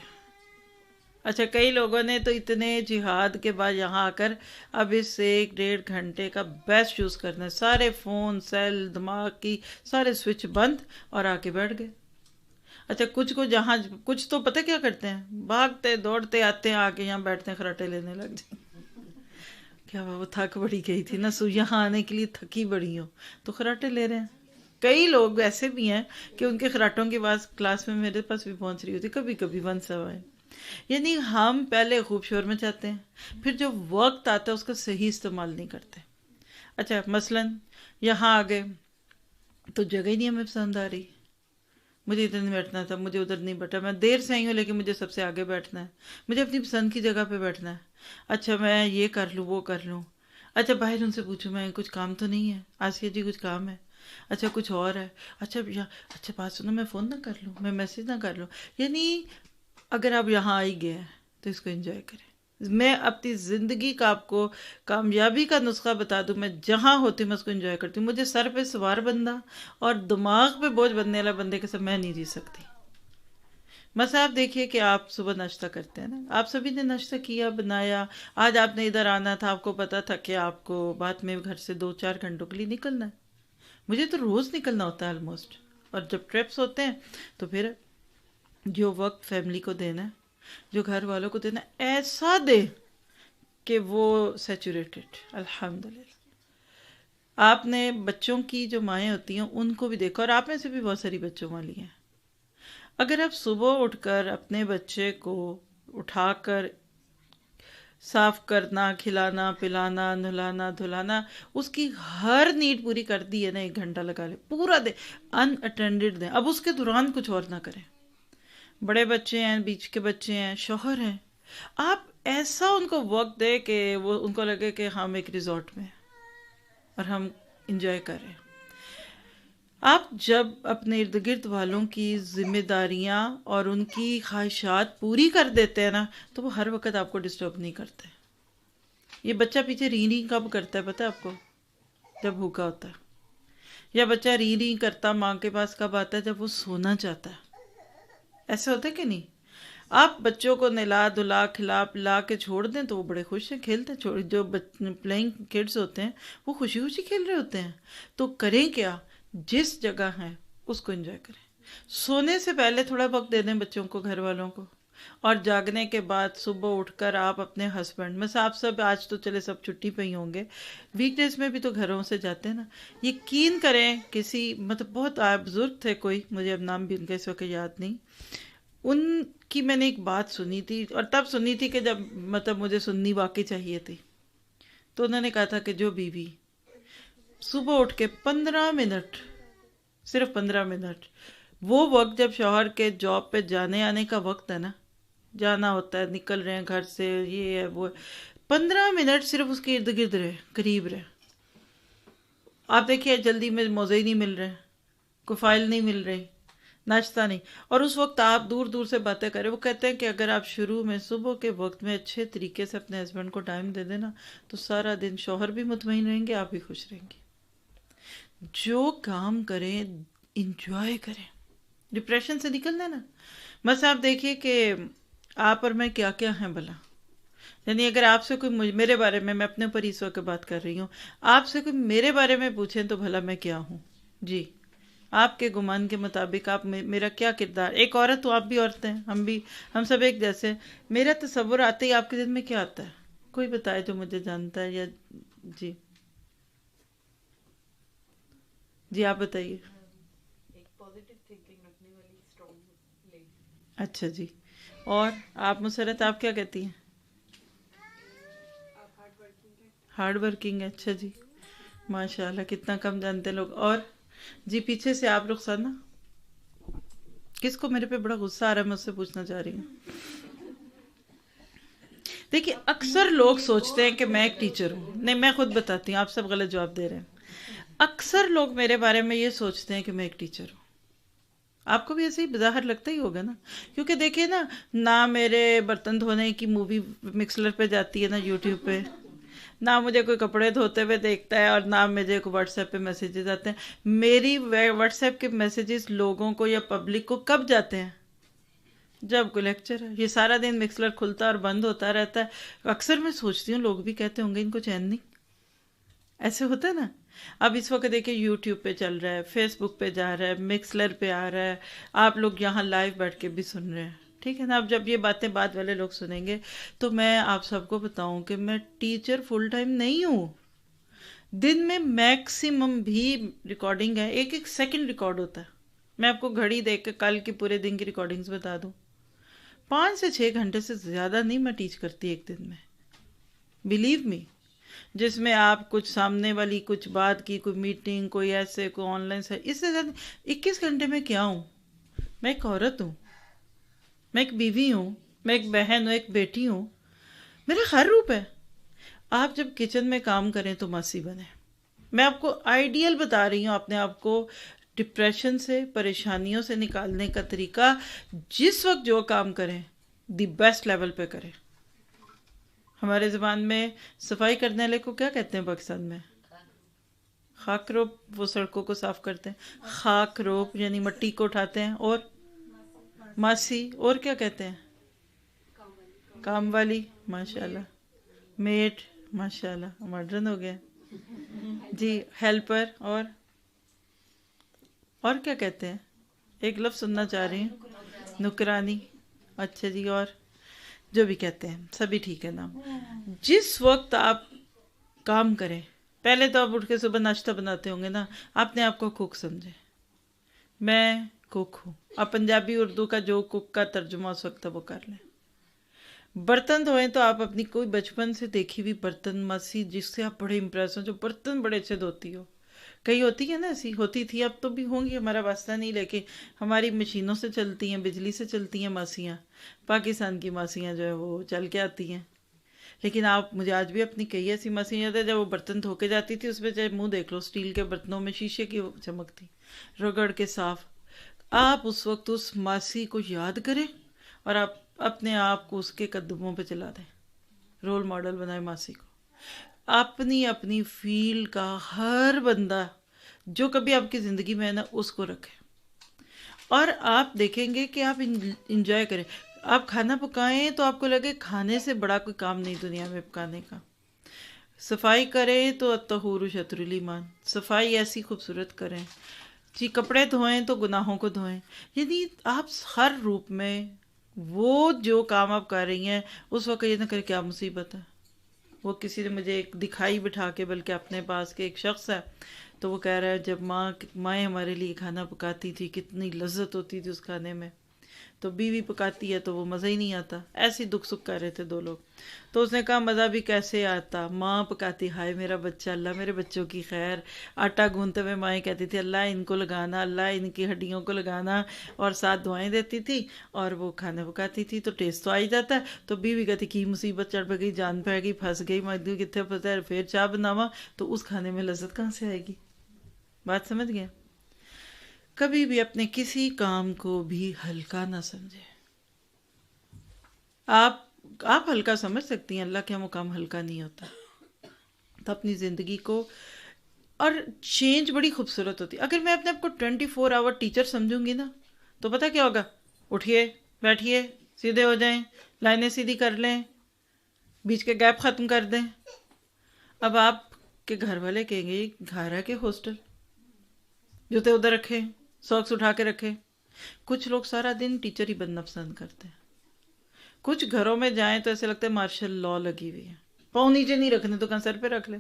اچھا کئی لوگوں نے تو اتنے جہاد کے بعد یہاں آ کر اب اس 1-1.5 گھنٹے کا بیسٹ یوز کرنا ہے، سارے فون سیل دماغ کی سارے سوئچ بند اور آ کے بیٹھ گئے. اچھا کچھ کو جہاں کچھ تو پتہ کیا کرتے ہیں، بھاگتے دوڑتے آتے ہیں، آ کے یہاں بیٹھتے ہیں، خراٹے لینے لگ جائیں. کیا وہ تھک بڑی گئی تھی نا، سو یہاں آنے کے لیے تھکی بڑی ہو تو خراٹے لے رہے ہیں. کئی لوگ ایسے بھی ہیں کہ ان کے خراٹوں کی آواز کلاس میں میرے پاس بھی پہنچ رہی ہوتی، کبھی کبھی 1 سوائے. یعنی ہم پہلے خوب شور میں چاہتے ہیں، پھر جو وقت آتا ہے اس کا صحیح استعمال نہیں کرتے. اچھا مثلاً یہاں آ گئے تو جگہ ہی نہیں ہمیں پسند آ رہی، مجھے ادھر نہیں بیٹھنا تھا، مجھے ادھر نہیں بیٹھا، میں دیر سے آئی ہوں لیکن مجھے سب سے آگے بیٹھنا ہے، مجھے اپنی پسند کی جگہ پہ بیٹھنا ہے. اچھا میں یہ کر لوں وہ کر لوں. اچھا باہر ان سے پوچھوں میں کچھ کام تو نہیں ہے، آسیہ جی کچھ کام ہے، اچھا کچھ اور ہے، اچھا اچھا بات سنو میں فون نہ کر لوں، میں میسج نہ کر لوں. یعنی اگر آپ یہاں آئی گئے تو اس کو انجوائے کریں. میں اپنی زندگی کا آپ کو کامیابی کا نسخہ بتا دوں، میں جہاں ہوتی ہوں میں اس کو انجوائے کرتی ہوں. مجھے سر پہ سوار بندہ اور دماغ پہ بوجھ بننے والا بندے کے ساتھ میں نہیں جی سکتی. بس آپ دیکھیے کہ آپ صبح ناشتہ کرتے ہیں نا، آپ سبھی نے ناشتہ کیا بنایا، آج آپ نے ادھر آنا تھا، آپ کو پتا تھا کہ آپ کو بعد میں گھر سے 2-4 گھنٹوں کے لیے نکلنا ہے. مجھے تو روز نکلنا ہوتا ہے آلموسٹ. اور جب ٹرپس ہوتے ہیں تو پھر جو وقت فیملی کو دینا ہے، جو گھر والوں کو دینا ہے، ایسا دے کہ وہ سیچوریٹڈ. الحمدللہ آپ نے بچوں کی جو مائیں ہوتی ہیں ان کو بھی دیکھا، اور آپ میں سے بھی بہت ساری بچوں والی ہیں. اگر آپ صبح اٹھ کر اپنے بچے کو اٹھا کر صاف کرنا، کھلانا پلانا، نہلانا دھلانا، اس کی ہر نیڈ پوری کر دی ہے نا، 1 گھنٹہ لگا لے پورا دے ان اٹینڈڈ دیں. اب اس کے دوران کچھ اور نہ کریں. بڑے بچے ہیں، بیچ کے بچے ہیں، شوہر ہیں، آپ ایسا ان کو وقت دے کہ وہ ان کو لگے کہ ہم ایک ریزورٹ میں ہیں اور ہم انجوائے کر رہے ہیں. آپ جب اپنے ارد گرد والوں کی ذمہ داریاں اور ان کی خواہشات پوری کر دیتے ہیں نا، تو وہ ہر وقت آپ کو ڈسٹرب نہیں کرتے. یہ بچہ پیچھے ری ری کب کرتا ہے پتہ ہے آپ کو؟ جب بھوکا ہوتا ہے. یا بچہ ری ری کرتا ماں کے پاس کب آتا ہے؟ جب وہ سونا چاہتا ہے. ایسے ہوتا ہے کہ نہیں؟ آپ بچوں کو نلا دلا کھلا پلا کے چھوڑ دیں تو وہ بڑے خوش ہیں، کھیلتے ہیں. جو پلینگ کڈز ہوتے ہیں وہ خوشی خوشی کھیل رہے ہوتے ہیں. تو کریں کیا؟ جس جگہ ہیں اس کو انجوائے کریں. سونے سے پہلے تھوڑا وقت دے دیں بچوں کو، گھر والوں کو. اور جاگنے کے بعد صبح اٹھ کر آپ اپنے ہسبینڈ میں آپ سب، آج تو چلے سب چھٹی پہ ہی ہوں گے، ویک ڈیز میں بھی تو گھروں سے جاتے ہیں نا. یقین کریں کسی مطلب بہت بزرگ تھے کوئی، مجھے اب نام بھی ان کا اس وقت یاد نہیں، ان کی میں نے ایک بات سنی تھی، اور تب سنی تھی کہ جب مطلب مجھے سننی واقعی چاہیے تھی. تو انہوں نے کہا تھا کہ جو بیوی صبح اٹھ کے 15 منٹ، صرف 15 منٹ، وہ وقت جب شوہر کے جاب پہ جانے آنے کا وقت ہے نا، جانا ہوتا ہے، نکل رہے ہیں گھر سے، یہ ہے وہ، 15 منٹ صرف اس کے ارد گرد رہے، قریب رہے. آپ دیکھیے جلدی میں موزے ہی نہیں مل رہے، کوئی فائل نہیں مل رہی، ناشتہ نہیں، اور اس وقت آپ دور دور سے باتیں کریں. وہ کہتے ہیں کہ اگر آپ شروع میں صبح کے وقت میں اچھے طریقے سے اپنے ہسبینڈ کو ٹائم دے دینا تو سارا دن شوہر بھی مطمئن رہیں گے، آپ بھی خوش رہیں گے. جو کام کریں انجوائے کریں، ڈپریشن سے نکلنا ہے نا. بس آپ دیکھیے کہ آپ اور میں کیا کیا ہیں بھلا. یعنی اگر آپ سے کوئی میرے بارے میں اپنے اوپر اس وقت بات کر رہی ہوں، آپ سے کوئی میرے بارے میں پوچھیں تو بھلا میں کیا ہوں؟ جی آپ کے گمان کے مطابق آپ میرا کیا کردار؟ ایک عورت ہوں، آپ بھی عورت ہیں، ہم سب ایک جیسے. میرا تصور آتے ہی آپ کے دل میں کیا آتا ہے؟ کوئی بتائے جو مجھے جانتا ہے. یا جی جی آپ بتائیے. اچھا جی. اور آپ مسرت، آپ کیا کہتی ہیں؟ ہارڈ ورکنگ ہے. اچھا جی، ماشاء اللہ، کتنا کم جانتے لوگ. اور جی پیچھے سے آپ رخسانہ، کس کو میرے پہ بڑا غصہ آ رہا ہے، میں اس سے پوچھنا چاہ رہی ہوں. دیکھیے اکثر لوگ سوچتے ہیں کہ میں ایک ٹیچر ہوں. نہیں، میں خود بتاتی ہوں، آپ سب غلط جواب دے رہے ہیں. اکثر لوگ میرے بارے میں یہ سوچتے ہیں کہ میں ایک ٹیچر ہوں. آپ کو بھی ایسے ہی بظاہر لگتا ہی ہوگا نا، کیونکہ دیکھیے نا، نہ میرے برتن دھونے کی مووی مکسلر پہ جاتی ہے، نہ یوٹیوب پہ، نہ مجھے کوئی کپڑے دھوتے ہوئے دیکھتا ہے، اور نہ مجھے کوئی واٹس ایپ پہ میسیجز آتے ہیں. میری واٹس ایپ کے میسیجز لوگوں کو یا پبلک کو کب جاتے ہیں؟ جب کوئی لیکچر ہے. یہ سارا دن مکسلر کھلتا اور بند ہوتا رہتا ہے. اکثر میں سوچتی ہوں لوگ بھی کہتے ہوں گے ان کو چین نہیں. ایسے ہوتا ہے نا. اب اس وقت دیکھیں یوٹیوب پہ چل رہا ہے، فیس بک پہ جا رہا ہے، مکسلر پہ آ رہا ہے، آپ لوگ یہاں لائیو بیٹھ کے بھی سن رہے ہیں. ٹھیک ہے نا. اب جب یہ باتیں بعد والے لوگ سنیں گے تو میں آپ سب کو بتاؤں کہ میں ٹیچر فل ٹائم نہیں ہوں. دن میں میکسیمم بھی ریکارڈنگ ہے، ایک ایک سیکنڈ ریکارڈ ہوتا ہے. میں آپ کو گھڑی دیکھ کے کل کی پورے دن کی ریکارڈنگز بتا دوں. 5 سے 6 گھنٹے سے زیادہ نہیں میں ٹیچ کرتی ایک دن میں، بلیو می. جس میں آپ کچھ سامنے والی کچھ بات کی، کوئی میٹنگ، کوئی ایسے، کوئی آن لائن سے، اس سے زیادہ 21 گھنٹے میں کیا ہوں؟ میں ایک عورت ہوں، میں ایک بیوی ہوں، میں ایک بہن ہوں، ایک بیٹی ہوں، میرا ہر روپ ہے. آپ جب کچن میں کام کریں تو ماسی بنیں. میں آپ کو آئیڈیل بتا رہی ہوں اپنے آپ کو ڈپریشن سے، پریشانیوں سے نکالنے کا طریقہ. جس وقت جو کام کریں دی بیسٹ لیول پہ کریں. ہمارے زبان میں صفائی کرنے والے کو کیا کہتے ہیں پاکستان میں؟ خاک روب. وہ سڑکوں کو صاف کرتے ہیں. خاک روب یعنی مٹی کو اٹھاتے ہیں. اور ماسی. اور کیا کہتے ہیں؟ کام والی. ماشاء اللہ. میٹ. ماشاء اللہ ماڈرن ہو گیا. جی ہیلپر. اور کیا کہتے ہیں؟ ایک لفظ سننا چاہ رہی ہوں. نکرانی. اچھا جی. اور جو بھی کہتے ہیں سبھی ٹھیک ہے نا. جس وقت آپ کام کریں، پہلے تو آپ اٹھ کے صبح ناشتہ بناتے ہوں گے نا، اپنے آپ کو کوک سمجھیں. میں کوک ہوں. آپ پنجابی اردو کا جو کوک کا ترجمہ ہو سکتا ہے وہ کر لیں. برتن دھوئیں تو آپ اپنی کوئی بچپن سے دیکھی ہوئی برتن ماسی جس سے آپ بڑے امپریس ہو، جو برتن بڑے اچھے دھوتی ہو. کئی ہوتی ہے نا ایسی، ہوتی تھی، اب تو بھی ہوں گی، ہمارا واسطہ نہیں، لیکن ہماری مشینوں سے چلتی ہیں، بجلی سے چلتی ہیں ماسیاں. پاکستان کی ماسیاں جو ہے وہ چل کے آتی ہیں. لیکن آپ مجھے آج بھی اپنی کئی ایسی ماسیاں یاد ہے جب وہ برتن دھو کے جاتی تھی، اس میں چاہے منہ دیکھ لو، اسٹیل کے برتنوں میں شیشے کی چمک تھی، رگڑ کے صاف. آپ اس وقت اس ماسی کو یاد کریں اور آپ اپنے آپ کو اس کے قدموں پہ چلا دیں، رول ماڈل بنائے ماسی کو. اپنی اپنی فیلڈ کا ہر بندہ جو کبھی آپ کی زندگی میں ہے نا، اس کو رکھیں، اور آپ دیکھیں گے کہ آپ انجوائے کریں. آپ کھانا پکائیں تو آپ کو لگے کھانے سے بڑا کوئی کام نہیں دنیا میں پکانے کا. صفائی کریں تو الطہور شطر الایمان، صفائی ایسی خوبصورت کریں. جی کپڑے دھوئیں تو گناہوں کو دھوئیں. یعنی آپ ہر روپ میں وہ جو کام آپ کر رہی ہیں اس وقت یہ نہ کریں کیا مصیبت ہے. وہ کسی نے مجھے ایک دکھائی بٹھا کے، بلکہ اپنے پاس کے ایک شخص ہے، تو وہ کہہ رہا ہے جب مائیں ہمارے لیے کھانا پکاتی تھی کتنی لذت ہوتی تھی اس کھانے میں، تو بیوی پکاتی ہے تو وہ مزہ ہی نہیں آتا. ایسے دکھ سکھ کر رہے تھے دو لوگ. تو اس نے کہا مزہ بھی کیسے آتا، ماں پکاتی ہائے میرا بچہ، اللہ میرے بچوں کی خیر. آٹا گوندتے ہوئے مائیں کہتی تھی اللہ ان کو لگانا، اللہ ان کی ہڈیوں کو لگانا، اور ساتھ دعائیں دیتی تھی، اور وہ کھانے پکاتی تھی تو ٹیسٹ تو آ ہی جاتا ہے. تو بیوی کہتی کی مصیبت چڑھ گئی، جان پہ گئی، پھنس گئی، مدو کتنے پتہ ہے پھر چاہ بناوا تو اس کھانے میں لذت کہاں سے آئے گی. بات سمجھ گئے؟ کبھی بھی اپنے کسی کام کو بھی ہلکا نہ سمجھے. آپ ہلکا سمجھ سکتی ہیں، اللہ کے یہاں وہ کام ہلکا نہیں ہوتا. تو اپنی زندگی کو، اور چینج بڑی خوبصورت ہوتی ہے. اگر میں اپنے آپ کو 24 آور ٹیچر سمجھوں گی نا تو پتہ کیا ہوگا، اٹھیے بیٹھیے سیدھے ہو جائیں، لائنیں سیدھی کر لیں، بیچ کے گیپ ختم کر دیں. اب آپ کے گھر والے کہیں گے گھر ہے کہ ہاسٹل، جوتے ادھر رکھیں، ساکس اٹھا کے رکھیں. کچھ لوگ سارا دن ٹیچر ہی بننا پسند کرتے ہیں. کچھ گھروں میں جائیں تو ایسے لگتا ہے مارشل لا لگی ہوئی ہے، پاؤں نیچے نہیں رکھنے تو کہاں سر پہ رکھ لیں.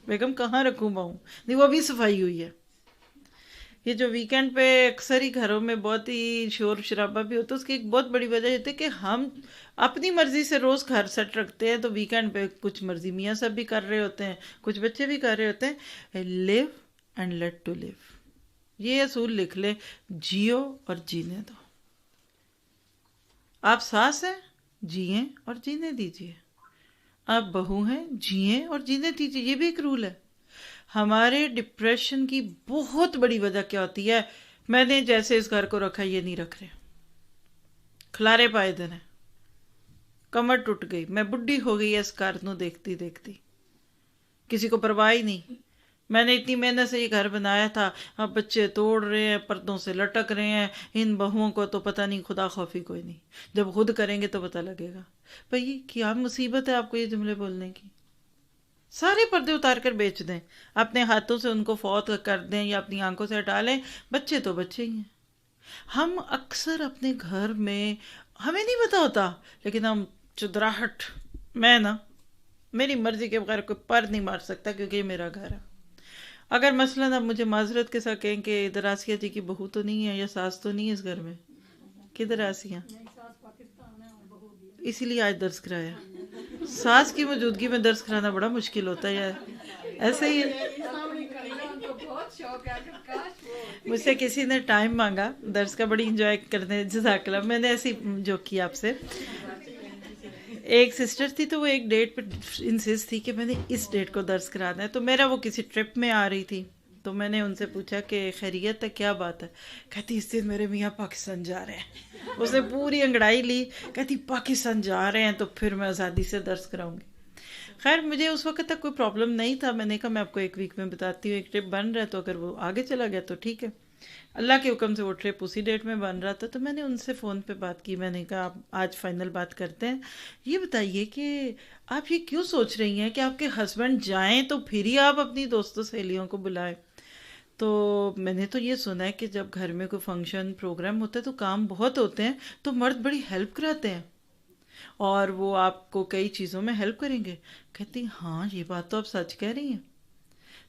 بیگم کہاں رکھوں پاؤں، نہیں وہ بھی صفائی ہوئی ہے. یہ جو ویکینڈ پہ اکثر ہی گھروں میں بہت ہی شور شرابہ بھی ہوتا ہے، اس کی ایک بہت بڑی وجہ یہ ہے کہ ہم اپنی مرضی سے روز گھر سیٹ رکھتے ہیں، تو ویکینڈ پہ کچھ مرضی میاں صاحب بھی کر رہے ہوتے ہیں، کچھ بچے بھی کر رہے ہوتے ہیں. لیو اینڈ لیٹ ٹو لیو، یہ اصول لکھ لے، جیو اور جینے دو. آپ ساس ہیں، جئیں اور جینے دیجیے. آپ بہو ہیں، جئیں اور جینے دیجیے. یہ بھی ایک رول ہے. ہمارے ڈپریشن کی بہت بڑی وجہ کیا ہوتی ہے، میں نے جیسے اس گھر کو رکھا یہ نہیں رکھ رہے، کھلارے پائے دن ہیں، کمر ٹوٹ گئی، میں بڈھی ہو گئی اس گھر نو دیکھتی دیکھتی، کسی کو پرواہ ہی نہیں. میں نے اتنی محنت سے یہ گھر بنایا تھا، اب بچے توڑ رہے ہیں، پردوں سے لٹک رہے ہیں. ان بہوؤں کو تو پتہ نہیں، خدا خوفی کوئی نہیں. جب خود کریں گے تو پتہ لگے گا. بھئی کیا مصیبت ہے آپ کو یہ جملے بولنے کی. سارے پردے اتار کر بیچ دیں، اپنے ہاتھوں سے ان کو فوت کر دیں یا اپنی آنکھوں سے ہٹا لیں. بچے تو بچے ہی ہیں. ہم اکثر اپنے گھر میں ہمیں نہیں پتا ہوتا، لیکن ہم چدراہٹ، میں نا میری مرضی کے بغیر کوئی پر نہیں مار سکتا کیونکہ یہ میرا گھر ہے. اگر مثلاً اب مجھے معذرت کے ساتھ کہیں کہ ادھر آسیہ جی کی بہو تو نہیں ہے یا ساس تو نہیں ہے اس گھر میں، کدھر آسیہ، اسی لیے آج درس کرایا. ساس کی موجودگی میں درس کرانا بڑا مشکل ہوتا ہے یار، ایسے ہی ہے. مجھ سے کسی نے ٹائم مانگا درس کا، بڑی انجوائے کرنے، جزاک اللہ. میں نے ایسی جو کی آپ سے، ایک سسٹر تھی تو وہ ایک ڈیٹ پہ انسسٹ تھی کہ میں نے اس ڈیٹ کو درس کرانا ہے. تو میرا وہ کسی ٹرپ میں آ رہی تھی، تو میں نے ان سے پوچھا کہ خیریت ہے، کیا بات ہے. کہتی اس دن میرے میاں پاکستان جا رہے ہیں. اس نے پوری انگڑائی لی، کہتی پاکستان جا رہے ہیں تو پھر میں آزادی سے درس کراؤں گی. خیر مجھے اس وقت تک کوئی پرابلم نہیں تھا. میں نے کہا میں آپ کو ایک ویک میں بتاتی ہوں، ایک ٹرپ بن رہا ہے تو اگر وہ آگے چلا گیا تو ٹھیک ہے. اللہ کے حکم سے وہ ٹرپ اسی ڈیٹ میں بن رہا تھا. تو میں نے ان سے فون پہ بات کی. میں نے کہا آپ آج فائنل بات کرتے ہیں، یہ بتائیے کہ آپ یہ کیوں سوچ رہی ہیں کہ آپ کے ہسبینڈ جائیں تو پھر ہی آپ اپنی دوستوں سہیلیوں کو بلائیں. تو میں نے تو یہ سنا ہے کہ جب گھر میں کوئی فنکشن پروگرام ہوتا ہے تو کام بہت ہوتے ہیں، تو مرد بڑی ہیلپ کراتے ہیں اور وہ آپ کو کئی چیزوں میں ہیلپ کریں گے. کہتی ہاں یہ بات تو آپ سچ کہہ رہی ہیں.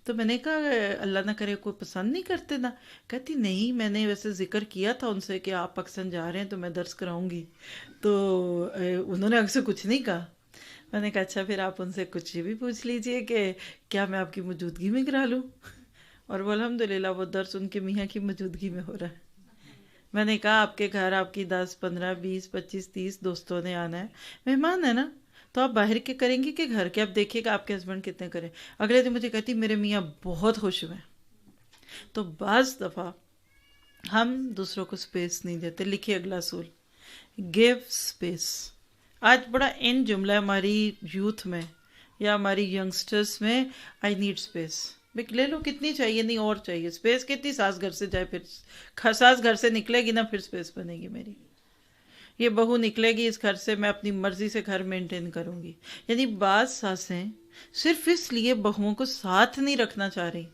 تو میں نے کہا اللہ نہ کرے کوئی پسند نہیں کرتے نا. کہتی نہیں، میں نے ویسے ذکر کیا تھا ان سے کہ آپ پاکستان جا رہے ہیں تو میں درس کراؤں گی، تو انہوں نے اگ سے کچھ نہیں کہا. میں نے کہا اچھا پھر آپ ان سے کچھ بھی پوچھ لیجئے کہ کیا میں آپ کی موجودگی میں کرا لوں. اور وہ الحمدللہ وہ درس ان کے میاں کی موجودگی میں ہو رہا ہے. میں نے کہا آپ کے گھر آپ کی 10 15 20 25 30 دوستوں نے آنا ہے، مہمان ہے نا، تو آپ باہر کے کریں گے کہ گھر کے؟ آپ دیکھیے کہ آپ کے ہسبینڈ کتنے کریں. اگلے دن مجھے کہتی میرے میاں بہت خوش ہوئے. تو بعض دفعہ ہم دوسروں کو سپیس نہیں دیتے. لکھیے اگلا اصول، گیو سپیس. آج بڑا ان جملہ ہے ہماری یوتھ میں یا ہماری ینگسٹرس میں، آئی نیڈ سپیس. لے لو، کتنی چاہیے؟ نہیں اور چاہیے سپیس. کتنی ساس گھر سے جائے پھر ساس گھر سے نکلے گی نا پھر سپیس بنے گی میری. یہ بہو نکلے گی اس گھر سے، میں اپنی مرضی سے گھر مینٹین کروں گی. یعنی بعض ساسیں صرف اس لیے بہوؤں کو ساتھ نہیں رکھنا چاہ رہی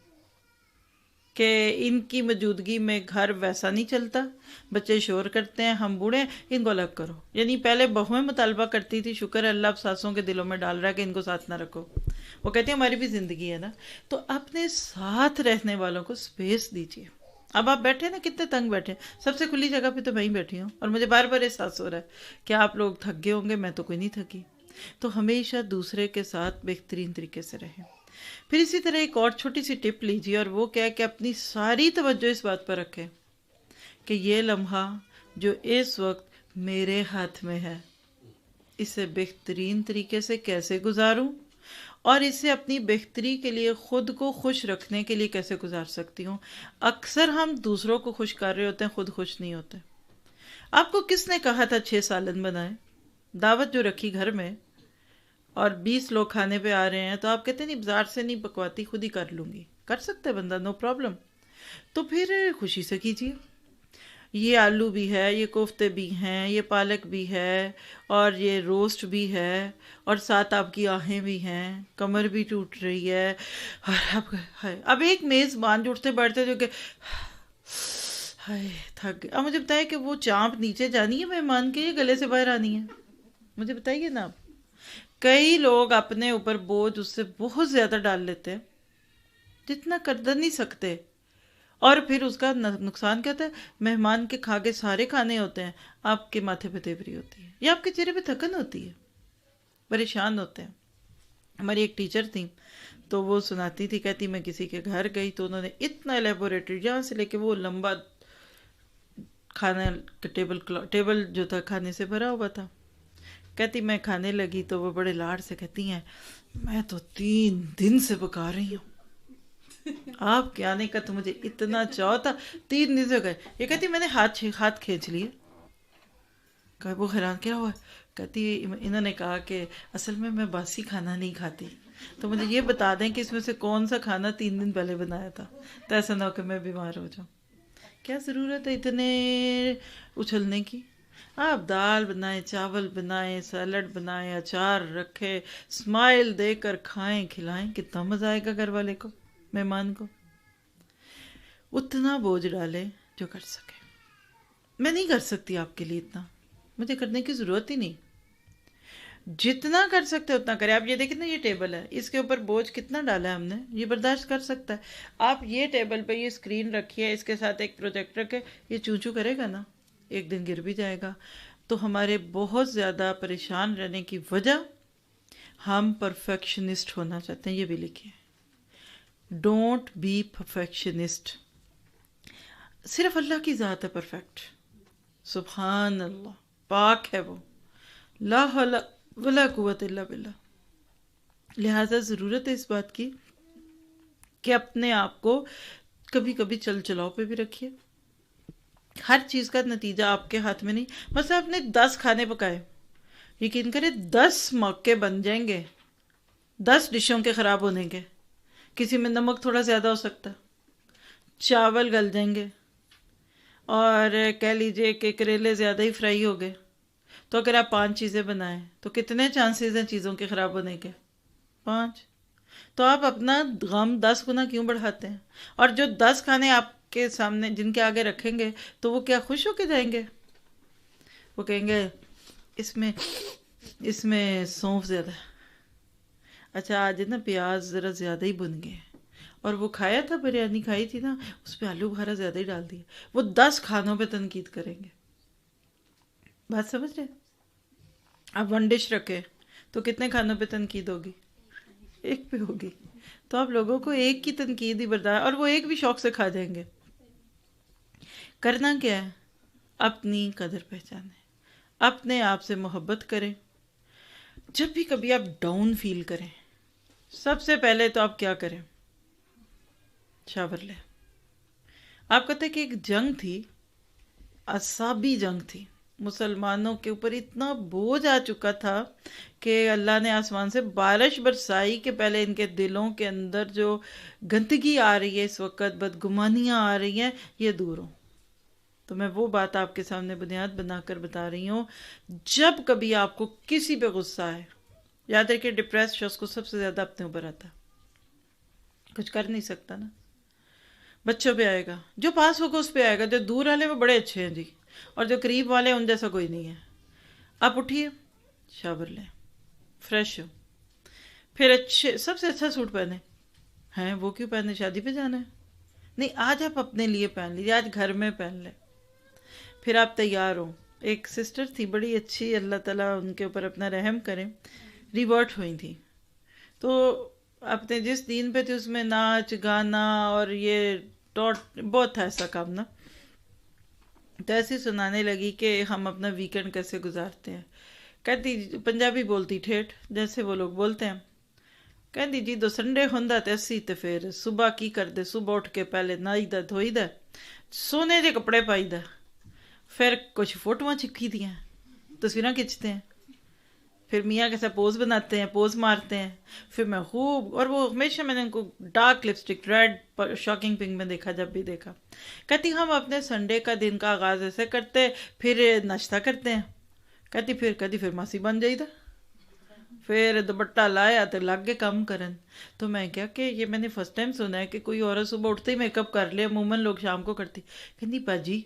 کہ ان کی موجودگی میں گھر ویسا نہیں چلتا، بچے شور کرتے ہیں، ہم بوڑھے ہیں، ان کو الگ کرو. یعنی پہلے بہویں مطالبہ کرتی تھی، شکر ہے اللہ اب ساسوں کے دلوں میں ڈال رہا ہے کہ ان کو ساتھ نہ رکھو. وہ کہتے ہیں ہماری بھی زندگی ہے نا. تو اپنے ساتھ رہنے والوں کو سپیس دیجیے. اب آپ بیٹھے نا، کتنے تنگ بیٹھے، سب سے کھلی جگہ پہ تو میں ہی بیٹھی ہوں اور مجھے بار بار احساس ہو رہا ہے کہ آپ لوگ تھک گئے ہوں گے، میں تو کوئی نہیں تھکی. تو ہمیشہ دوسرے کے ساتھ بہترین طریقے سے رہیں. پھر اسی طرح ایک اور چھوٹی سی ٹپ لیجیے، اور وہ کیا ہے کہ اپنی ساری توجہ اس بات پر رکھیں کہ یہ لمحہ جو اس وقت میرے ہاتھ میں ہے، اسے بہترین طریقے سے کیسے گزاروں، اور اسے اپنی بہتری کے لیے، خود کو خوش رکھنے کے لیے کیسے گزار سکتی ہوں. اکثر ہم دوسروں کو خوش کر رہے ہوتے ہیں، خود خوش نہیں ہوتے. آپ کو کس نے کہا تھا 6 سالن بنائیں؟ دعوت جو رکھی گھر میں اور 20 لوگ کھانے پہ آ رہے ہیں تو آپ کہتے نہیں بازار سے نہیں پکواتی، خود ہی کر لوں گی. کر سکتے بندہ، نو پرابلم. تو پھر خوشی سے کیجیے. یہ آلو بھی ہے، یہ کوفتے بھی ہیں، یہ پالک بھی ہے، اور یہ روسٹ بھی ہے، اور ساتھ آپ کی آہیں بھی ہیں، کمر بھی ٹوٹ رہی ہے. اور اب ایک میزبان جو اٹھتے بیٹھتے جو کہ ہائے تھک گئے. اب مجھے بتائیے کہ وہ چانپ نیچے جانی ہے مہمان کے، یہ گلے سے باہر آنی ہے؟ مجھے بتائیے نا آپ. کئی لوگ اپنے اوپر بوجھ اس سے بہت زیادہ ڈال لیتے ہیں جتنا کر نہیں سکتے، اور پھر اس کا نقصان کیا ہوتا ہے؟ مہمان کے کھا کے سارے کھانے ہوتے ہیں، آپ کے ماتھے پہ تیوری ہوتی ہے یا آپ کے چہرے پہ تھکن ہوتی ہے، پریشان ہوتے ہیں. ہماری ایک ٹیچر تھی تو وہ سناتی تھی، کہتی میں کسی کے گھر گئی تو انہوں نے اتنا ایلیبوریٹڈ، یہاں سے لے کے وہ لمبا کھانا ٹیبل جو تھا کھانے سے بھرا ہوا تھا. کہتی میں کھانے لگی تو وہ بڑے لاڑ سے کہتی ہیں میں تو 3 دن سے پکا رہی ہوں، آپ کے آنے کا تو مجھے اتنا چاو تھا، 3 دن سے گئے. یہ کہتی میں نے ہاتھ کھینچ لیے. وہ حیران کیا ہوا؟ کہتی انہوں نے کہا کہ اصل میں باسی کھانا نہیں کھاتی، تو مجھے یہ بتا دیں کہ اس میں سے کون سا کھانا 3 دن پہلے بنایا تھا، تو ایسا نہ ہو کہ میں بیمار ہو جاؤں. کیا ضرورت ہے اتنے اچھلنے کی؟ آپ دال بنائیں، چاول بنائیں، سیلڈ بنائیں، اچار رکھے، اسمائل دے کر کھائیں، کھلائیں. کتنا مزہ آئے گا گھر والے کو، مہمان کو. اتنا بوجھ ڈالیں جو کر سکے. میں نہیں کر سکتی آپ کے لیے اتنا، مجھے کرنے کی ضرورت ہی نہیں. جتنا کر سکتے اتنا کریں. آپ یہ دیکھیں نا، یہ ٹیبل ہے، اس کے اوپر بوجھ کتنا ڈالا ہے ہم نے، یہ برداشت کر سکتا ہے. آپ یہ ٹیبل پہ یہ اسکرین رکھیے، اس کے ساتھ ایک پروجیکٹ رکھے، یہ چوں چوں کرے گا نا، ایک دن گر بھی جائے گا. تو ہمارے بہت زیادہ پریشان رہنے کی وجہ، ہم پرفیکشنسٹ ہونا چاہتے ہیں. یہ بھی لکھیں، ڈونٹ بی پرفیکشنسٹ. صرف اللہ کی ذات ہے پرفیکٹ، سبحان اللہ، پاک ہے وہ، لا حول ولا قوت الا باللہ. لہٰذا ضرورت ہے اس بات کی کہ اپنے آپ کو کبھی کبھی چل چلاؤ پہ بھی رکھیے. ہر چیز کا نتیجہ آپ کے ہاتھ میں نہیں. مثلا آپ نے 10 کھانے پکائے، یقین کریں 10 موقع بن جائیں گے 10 ڈشوں کے خراب ہونے کے. کسی میں نمک تھوڑا زیادہ ہو سکتا، چاول گل جائیں گے، اور کہہ لیجئے کہ کریلے زیادہ ہی فرائی ہو گئے. تو اگر آپ 5 چیزیں بنائیں تو کتنے چانسز ہیں چیزوں کے خراب ہونے کے؟ 5. تو آپ اپنا غم 10 گنا کیوں بڑھاتے ہیں؟ اور جو 10 کھانے آپ کے سامنے جن کے آگے رکھیں گے تو وہ کیا خوش ہو کے جائیں گے؟ وہ کہیں گے اس میں سونف زیادہ ہے، اچھا آج نا پیاز ذرا زیادہ ہی بن گئے، اور وہ کھایا تھا بریانی کھائی تھی نا، اس پہ آلو بخارا زیادہ ہی ڈال دیا. وہ 10 کھانوں پہ تنقید کریں گے. بات سمجھ رہے؟ آپ 1 ڈش رکھے تو کتنے کھانوں پہ تنقید ہوگی؟ 1 پہ ہوگی. تو آپ لوگوں کو 1 کی تنقید ہی برداشت، اور وہ 1 بھی شوق سے کھا جائیں گے. کرنا کیا ہے؟ اپنی قدر پہچانیں، اپنے آپ سے محبت کریں، جب بھی کبھی آپ ڈاؤن فیل کریں، سب سے پہلے تو آپ کیا کریں؟ شاور لیں۔ آپ کہتے ہیں کہ ایک جنگ تھی، اعصابی جنگ تھی، مسلمانوں کے اوپر اتنا بوجھ آ چکا تھا کہ اللہ نے آسمان سے بارش برسائی کہ پہلے ان کے دلوں کے اندر جو گندگی آ رہی ہے اس وقت، بدگمانیاں آ رہی ہیں، یہ دور ہو۔ تو میں وہ بات آپ کے سامنے بنیاد بنا کر بتا رہی ہوں، جب کبھی آپ کو کسی پہ غصہ آئے، یاد رکھیے ڈپریس شخص کو سب سے زیادہ اپنے اوپر آتا ہے، کچھ کر نہیں سکتا نا، بچوں پہ آئے گا، جو پاس ہوگا اس پہ آئے گا، جو دور والے وہ بڑے اچھے ہیں جی، اور جو قریب والے ہیں ان جیسا کوئی نہیں ہے۔ آپ اٹھیے، شاور لیں، فریش ہو، پھر اچھے سب سے اچھا سوٹ پہنے ہیں، وہ کیوں پہنے، شادی پہ جانا ہے؟ نہیں، آج آپ اپنے لیے پہن لیجیے، آج گھر میں پہن لیں، پھر آپ تیار ہو۔ ایک سسٹر تھی بڑی اچھی، اللہ تعالیٰ ان کے اوپر اپنا رحم کرے، ریورٹ ہوئی تھی، تو اپنے جس دین پہ تھے اس میں ناچ گانا اور یہ بہت تھا ایسا کام نا، تو ایسی سنانے لگی کہ ہم اپنا ویکینڈ کیسے گزارتے ہیں۔ کہتی پنجابی بولتی ٹھیٹھ جیسے وہ لوگ بولتے ہیں، کہتی جی دو سنڈے ہوندا تے اسی تے پھر صبح کی کردے، صبح اٹھ کے پہلے نائی دا دھوئی دا، سونے دے کپڑے پائی دا، پھر کچھ فوٹوਆਂ چھکی دیاں، تصویراں کھینچتے ہیں، پھر میاں کے ساتھ پوز بناتے ہیں، پوز مارتے ہیں، پھر میں خوب، اور وہ ہمیشہ میں نے ان کو dark lipstick red shocking pink میں دیکھا جب بھی دیکھا، کہتی ہم اپنے سنڈے کا دن کا آغاز ایسے کرتے، پھر ناشتہ کرتے ہیں، کہتی پھر ماسی بن جائی دا، پھر دوپٹہ لایا تو لگ گئے کام کرن۔ تو میں کیا کہ یہ میں نے فرسٹ ٹائم سنا ہے کہ کوئی عورت صبح اٹھتے ہی میک اپ کر لے، عموماً لوگ شام کو کرتی، کہتی باجی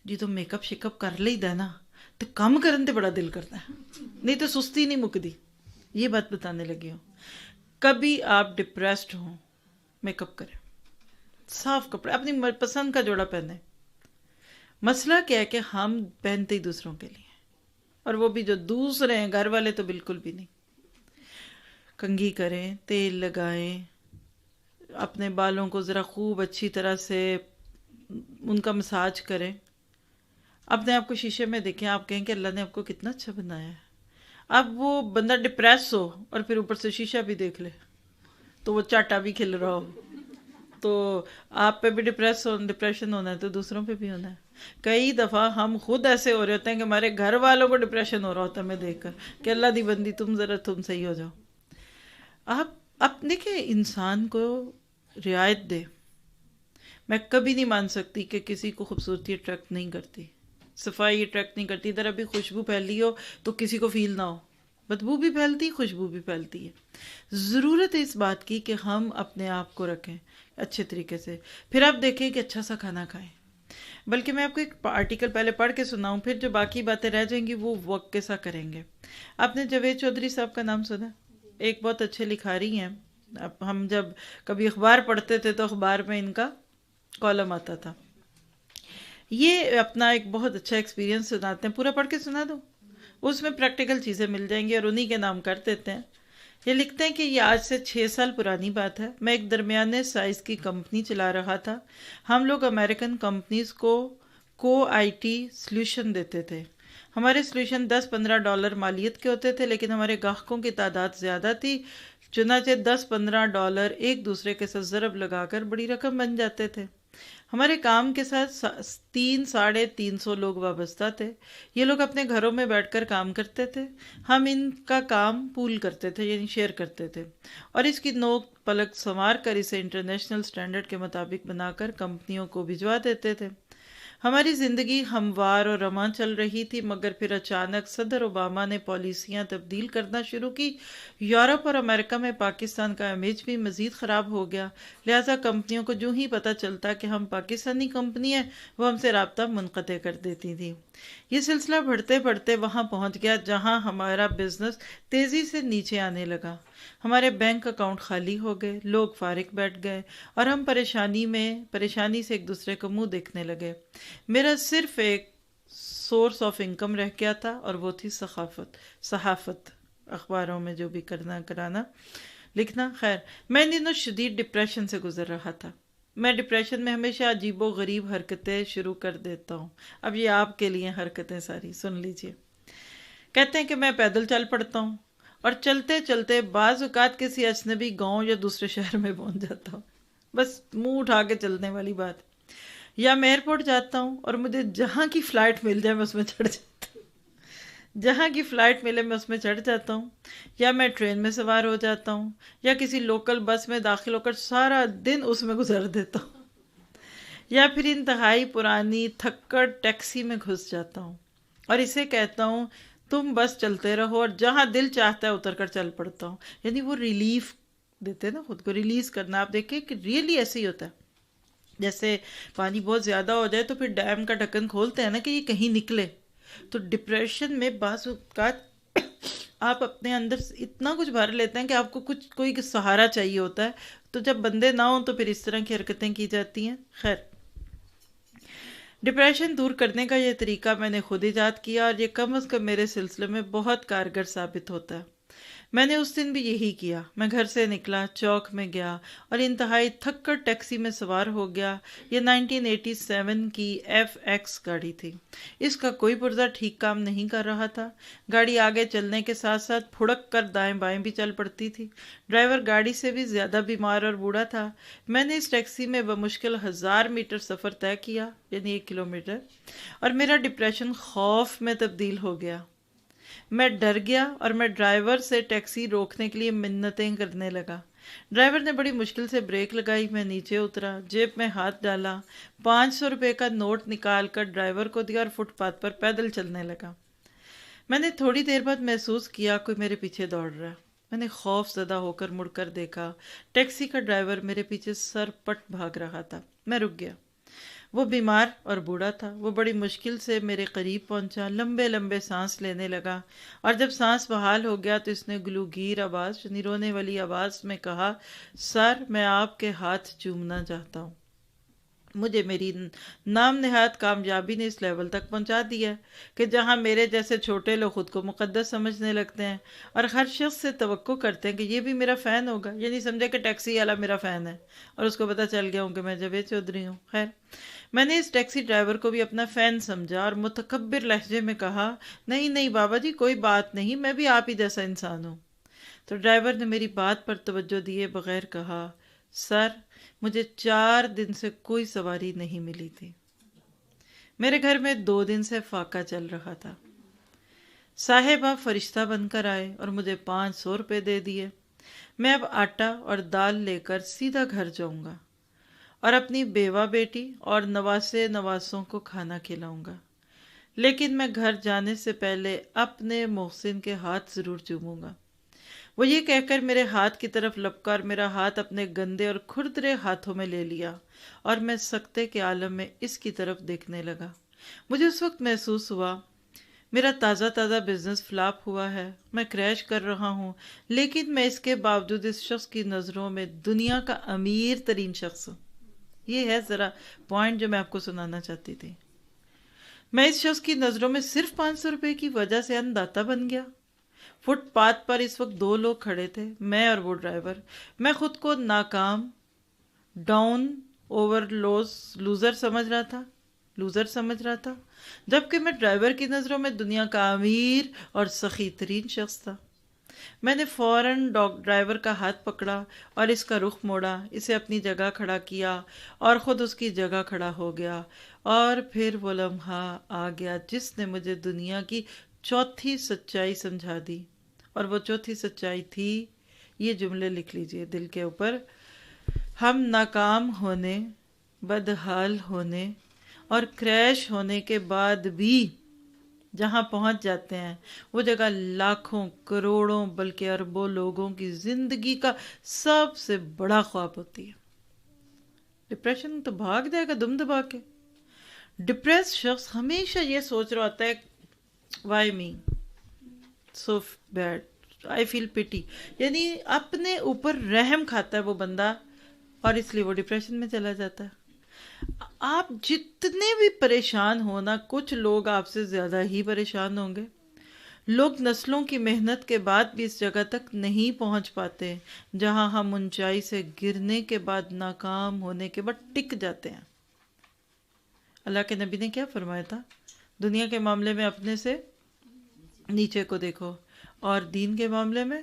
جی تو میک اپ شیک اپ کر لئی دا نا تو کم کرن تے بڑا دل کرتا ہے، نہیں تو سستی نہیں مکدی۔ یہ بات بتانے لگی ہوں۔ کبھی آپ ڈپریسڈ ہوں، میک اپ کریں، صاف کپڑے، اپنی پسند کا جوڑا پہنیں۔ مسئلہ کیا ہے کہ ہم پہنتے ہی دوسروں کے لیے، اور وہ بھی جو دوسرے ہیں، گھر والے تو بالکل بھی نہیں۔ کنگھی کریں، تیل لگائیں، اپنے بالوں کو ذرا خوب اچھی طرح سے ان کا مساج کریں، اپنے آپ کو شیشے میں دیکھیں، آپ کہیں کہ اللہ نے آپ کو کتنا اچھا بنایا ہے۔ اب وہ بندہ ڈپریس ہو اور پھر اوپر سے شیشہ بھی دیکھ لے تو وہ چاٹا بھی کھل رہا ہو، تو آپ پہ بھی ڈپریشن ہونا ہے تو دوسروں پہ بھی ہونا ہے۔ کئی دفعہ ہم خود ایسے ہو رہے ہوتے ہیں کہ ہمارے گھر والوں کو ڈپریشن ہو رہا ہوتا ہے ہمیں دیکھ کر کہ اللہ دی بندی تم صحیح ہو جاؤ۔ آپ دیکھیں انسان کو رعایت دے، میں کبھی نہیں مان سکتی کہ کسی کو خوبصورتی اٹریکٹ نہیں کرتی، صفائی اٹریکٹ نہیں کرتی، ادھر ابھی خوشبو پھیلی ہو تو کسی کو فیل نہ ہو، بدبو بھی پھیلتی، خوشبو بھی پھیلتی ہے۔ ضرورت ہے اس بات کی کہ ہم اپنے آپ کو رکھیں اچھے طریقے سے، پھر آپ دیکھیں کہ اچھا سا کھانا کھائیں۔ بلکہ میں آپ کو ایک آرٹیکل پہلے پڑھ کے سناؤں، پھر جو باقی باتیں رہ جائیں گی وہ وقت کے ساتھ کریں گے۔ آپ نے جاوید چودھری صاحب کا نام سنا؟ ایک بہت اچھے لکھاری ہیں، اب ہم جب کبھی اخبار پڑھتے تھے تو اخبار میں ان کا کالم آتا تھا۔ یہ اپنا ایک بہت اچھا ایکسپیرینس سناتے ہیں، پورا پڑھ کے سنا دو، اس میں پریکٹیکل چیزیں مل جائیں گی اور انہی کے نام کر دیتے ہیں۔ یہ لکھتے ہیں کہ یہ آج سے 6 سال پرانی بات ہے، میں ایک درمیانے سائز کی کمپنی چلا رہا تھا۔ ہم لوگ امریکن کمپنیز کو آئی ٹی سلیوشن دیتے تھے۔ ہمارے سلیوشن $10-15 مالیت کے ہوتے تھے، لیکن ہمارے گاہکوں کی تعداد زیادہ تھی، چنانچہ $10-15 ایک دوسرے کے ساتھ ضرب لگا کر بڑی رقم بن جاتے تھے۔ ہمارے کام کے ساتھ 300-350 لوگ وابستہ تھے۔ یہ لوگ اپنے گھروں میں بیٹھ کر کام کرتے تھے، ہم ان کا کام پول کرتے تھے، یعنی شیئر کرتے تھے، اور اس کی نوک پلک سنوار کر اسے انٹرنیشنل سٹینڈرڈ کے مطابق بنا کر کمپنیوں کو بھجوا دیتے تھے۔ ہماری زندگی ہموار اور رواں چل رہی تھی، مگر پھر اچانک صدر اوباما نے پالیسیاں تبدیل کرنا شروع کی۔ یورپ اور امریکہ میں پاکستان کا امیج بھی مزید خراب ہو گیا، لہٰذا کمپنیوں کو جو ہی پتہ چلتا کہ ہم پاکستانی کمپنی ہیں وہ ہم سے رابطہ منقطع کر دیتی تھی۔ یہ سلسلہ بڑھتے بڑھتے وہاں پہنچ گیا جہاں ہمارا بزنس تیزی سے نیچے آنے لگا۔ ہمارے بینک اکاؤنٹ خالی ہو گئے، لوگ فارغ بیٹھ گئے اور ہم پریشانی سے ایک دوسرے کو منہ دیکھنے لگے۔ میرا صرف ایک سورس آف انکم رہ گیا تھا اور وہ تھی صحافت، اخباروں میں جو بھی کرانا لکھنا۔ خیر، میں ان دنوں شدید ڈپریشن سے گزر رہا تھا۔ میں ڈپریشن میں ہمیشہ عجیب و غریب حرکتیں شروع کر دیتا ہوں۔ اب یہ آپ کے لیے حرکتیں ساری سن لیجئے۔ کہتے ہیں کہ میں پیدل چل پڑتا ہوں، اور چلتے چلتے بعض اوقات کسی اجنبی گاؤں یا دوسرے شہر میں پہنچ جاتا ہوں، بس منہ اٹھا کے چلنے والی بات. یا میں ایئرپورٹ جاتا ہوں اور مجھے جہاں کی فلائٹ مل جائے میں اس میں چڑھ جاتا ہوں، جہاں کی فلائٹ ملے میں اس میں چڑھ جاتا ہوں. یا میں ٹرین میں سوار ہو جاتا ہوں، یا کسی لوکل بس میں داخل ہو کر سارا دن اس میں گزار دیتا ہوں. یا پھر انتہائی پرانی تھکڑ ٹیکسی میں گھس جاتا ہوں اور اسے کہتا ہوں تم بس چلتے رہو، اور جہاں دل چاہتا ہے اتر کر چل پڑتا ہوں. یعنی وہ ریلیف دیتے نا، خود کو ریلیز کرنا. آپ دیکھیں کہ ریئلی ایسے ہی ہوتا ہے. جیسے پانی بہت زیادہ ہو جائے تو پھر ڈیم کا ڈھکن کھولتے ہیں نا کہ یہ کہیں نکلے. تو ڈپریشن میں بعض اوقات آپ اپنے اندر اتنا کچھ بھر لیتے ہیں کہ آپ کو کوئی سہارا چاہیے ہوتا ہے. تو جب بندے نہ ہوں تو پھر اس طرح کی حرکتیں کی جاتی ہیں. خیر، ڈپریشن دور کرنے کا یہ طریقہ میں نے خود ایجاد کیا، اور یہ کم از کم میرے سلسلے میں بہت کارگر ثابت ہوتا ہے. میں نے اس دن بھی یہی کیا. میں گھر سے نکلا، چوک میں گیا اور انتہائی تھک کر ٹیکسی میں سوار ہو گیا. یہ 1987 کی FX گاڑی تھی. اس کا کوئی پرزہ ٹھیک کام نہیں کر رہا تھا. گاڑی آگے چلنے کے ساتھ ساتھ پھڑک کر دائیں بائیں بھی چل پڑتی تھی. ڈرائیور گاڑی سے بھی زیادہ بیمار اور بوڑھا تھا. میں نے اس ٹیکسی میں بمشکل 1000 میٹر سفر طے کیا، یعنی 1 کلومیٹر، اور میرا ڈپریشن خوف میں تبدیل ہو گیا. میں ڈر گیا اور میں ڈرائیور سے ٹیکسی روکنے کے لیے منتیں کرنے لگا. ڈرائیور نے بڑی مشکل سے بریک لگائی. میں نیچے اترا، جیب میں ہاتھ ڈالا، 500 روپے کا نوٹ نکال کر ڈرائیور کو دیا اور فٹ پاتھ پر پیدل چلنے لگا. میں نے تھوڑی دیر بعد محسوس کیا کوئی میرے پیچھے دوڑ رہا ہے. میں نے خوف زدہ ہو کر مڑ کر دیکھا. ٹیکسی کا ڈرائیور میرے پیچھے سر پٹ بھاگ رہا تھا. میں رک گیا. وہ بیمار اور بوڑھا تھا. وہ بڑی مشکل سے میرے قریب پہنچا، لمبے لمبے سانس لینے لگا، اور جب سانس بحال ہو گیا تو اس نے گلوگیر آواز، یعنی رونے والی آواز میں کہا، سر میں آپ کے ہاتھ چومنا چاہتا ہوں. مجھے میری نام نہاد کامیابی نے اس لیول تک پہنچا دیا ہے کہ جہاں میرے جیسے چھوٹے لوگ خود کو مقدس سمجھنے لگتے ہیں اور ہر شخص سے توقع کرتے ہیں کہ یہ بھی میرا فین ہوگا، یعنی سمجھے کہ ٹیکسی والا میرا فین ہے، اور اس کو پتہ چل گیا ہوں کہ میں جاوید چودھری ہوں. خیر، میں نے اس ٹیکسی ڈرائیور کو بھی اپنا فین سمجھا اور متکبر لہجے میں کہا، نہیں نہیں بابا جی، کوئی بات نہیں، میں بھی آپ ہی جیسا انسان ہوں. تو ڈرائیور نے میری بات پر توجہ دیے بغیر کہا، سر مجھے 4 دن سے کوئی سواری نہیں ملی تھی. میرے گھر میں 2 دن سے فاقہ چل رہا تھا. صاحب آپ فرشتہ بن کر آئے اور مجھے 500 روپے دے دیے. میں اب آٹا اور دال لے کر سیدھا گھر جاؤں گا اور اپنی بیوہ بیٹی اور نواسے نواسوں کو کھانا کھلاؤں گا. لیکن میں گھر جانے سے پہلے اپنے محسن کے ہاتھ ضرور چوموں گا. وہ یہ کہہ کر میرے ہاتھ کی طرف لپکا اور میرا ہاتھ اپنے گندے اور کھردرے ہاتھوں میں لے لیا اور میں سکتے کے عالم میں اس کی طرف دیکھنے لگا. مجھے اس وقت محسوس ہوا میرا تازہ تازہ بزنس فلاپ ہوا ہے، میں کریش کر رہا ہوں، لیکن میں اس کے باوجود اس شخص کی نظروں میں دنیا کا امیر ترین شخص ہوں. یہ ہے ذرا پوائنٹ جو میں آپ کو سنانا چاہتی تھی. میں اس شخص کی نظروں میں صرف 500 روپے کی وجہ سے انداتا بن گیا. فٹ پاتھ پر اس وقت 2 لوگ کھڑے تھے، میں اور وہ ڈرائیور. میں خود کو ناکام، ڈاؤن اوور لوزر سمجھ رہا تھا، جبکہ میں ڈرائیور کی نظروں میں دنیا کا امیر اور سخی ترین شخص تھا. میں نے فوراً ڈرائیور کا ہاتھ پکڑا اور اس کا رخ موڑا، اسے اپنی جگہ کھڑا کیا اور خود اس کی جگہ کھڑا ہو گیا. اور پھر وہ لمحہ آ گیا جس نے مجھے دنیا کی چوتھی سچائی سمجھا دی. اور وہ چوتھی سچائی تھی، یہ جملے لکھ لیجئے دل کے اوپر، ہم ناکام ہونے، بدحال ہونے اور کریش ہونے کے بعد بھی جہاں پہنچ جاتے ہیں وہ جگہ لاکھوں، کروڑوں، بلکہ اربوں لوگوں کی زندگی کا سب سے بڑا خواب ہوتی ہے. ڈپریشن تو بھاگ جائے گا دم دبا کے. ڈپریس شخص ہمیشہ یہ سوچ رہا ہوتا ہے، وائی می سو بیڈ، آئی فیل پٹی، یعنی اپنے اوپر رحم کھاتا ہے وہ بندہ، اور اس لیے وہ ڈپریشن میں چلا جاتا ہے. آپ جتنے بھی پریشان ہونا، کچھ لوگ آپ سے زیادہ ہی پریشان ہوں گے. لوگ نسلوں کی محنت کے بعد بھی اس جگہ تک نہیں پہنچ پاتے جہاں ہم اونچائی سے گرنے کے بعد، ناکام ہونے کے بعد ٹک جاتے ہیں. اللہ کے نبی نے کیا فرمایا تھا؟ دنیا کے معاملے میں اپنے سے نیچے کو دیکھو اور دین کے معاملے میں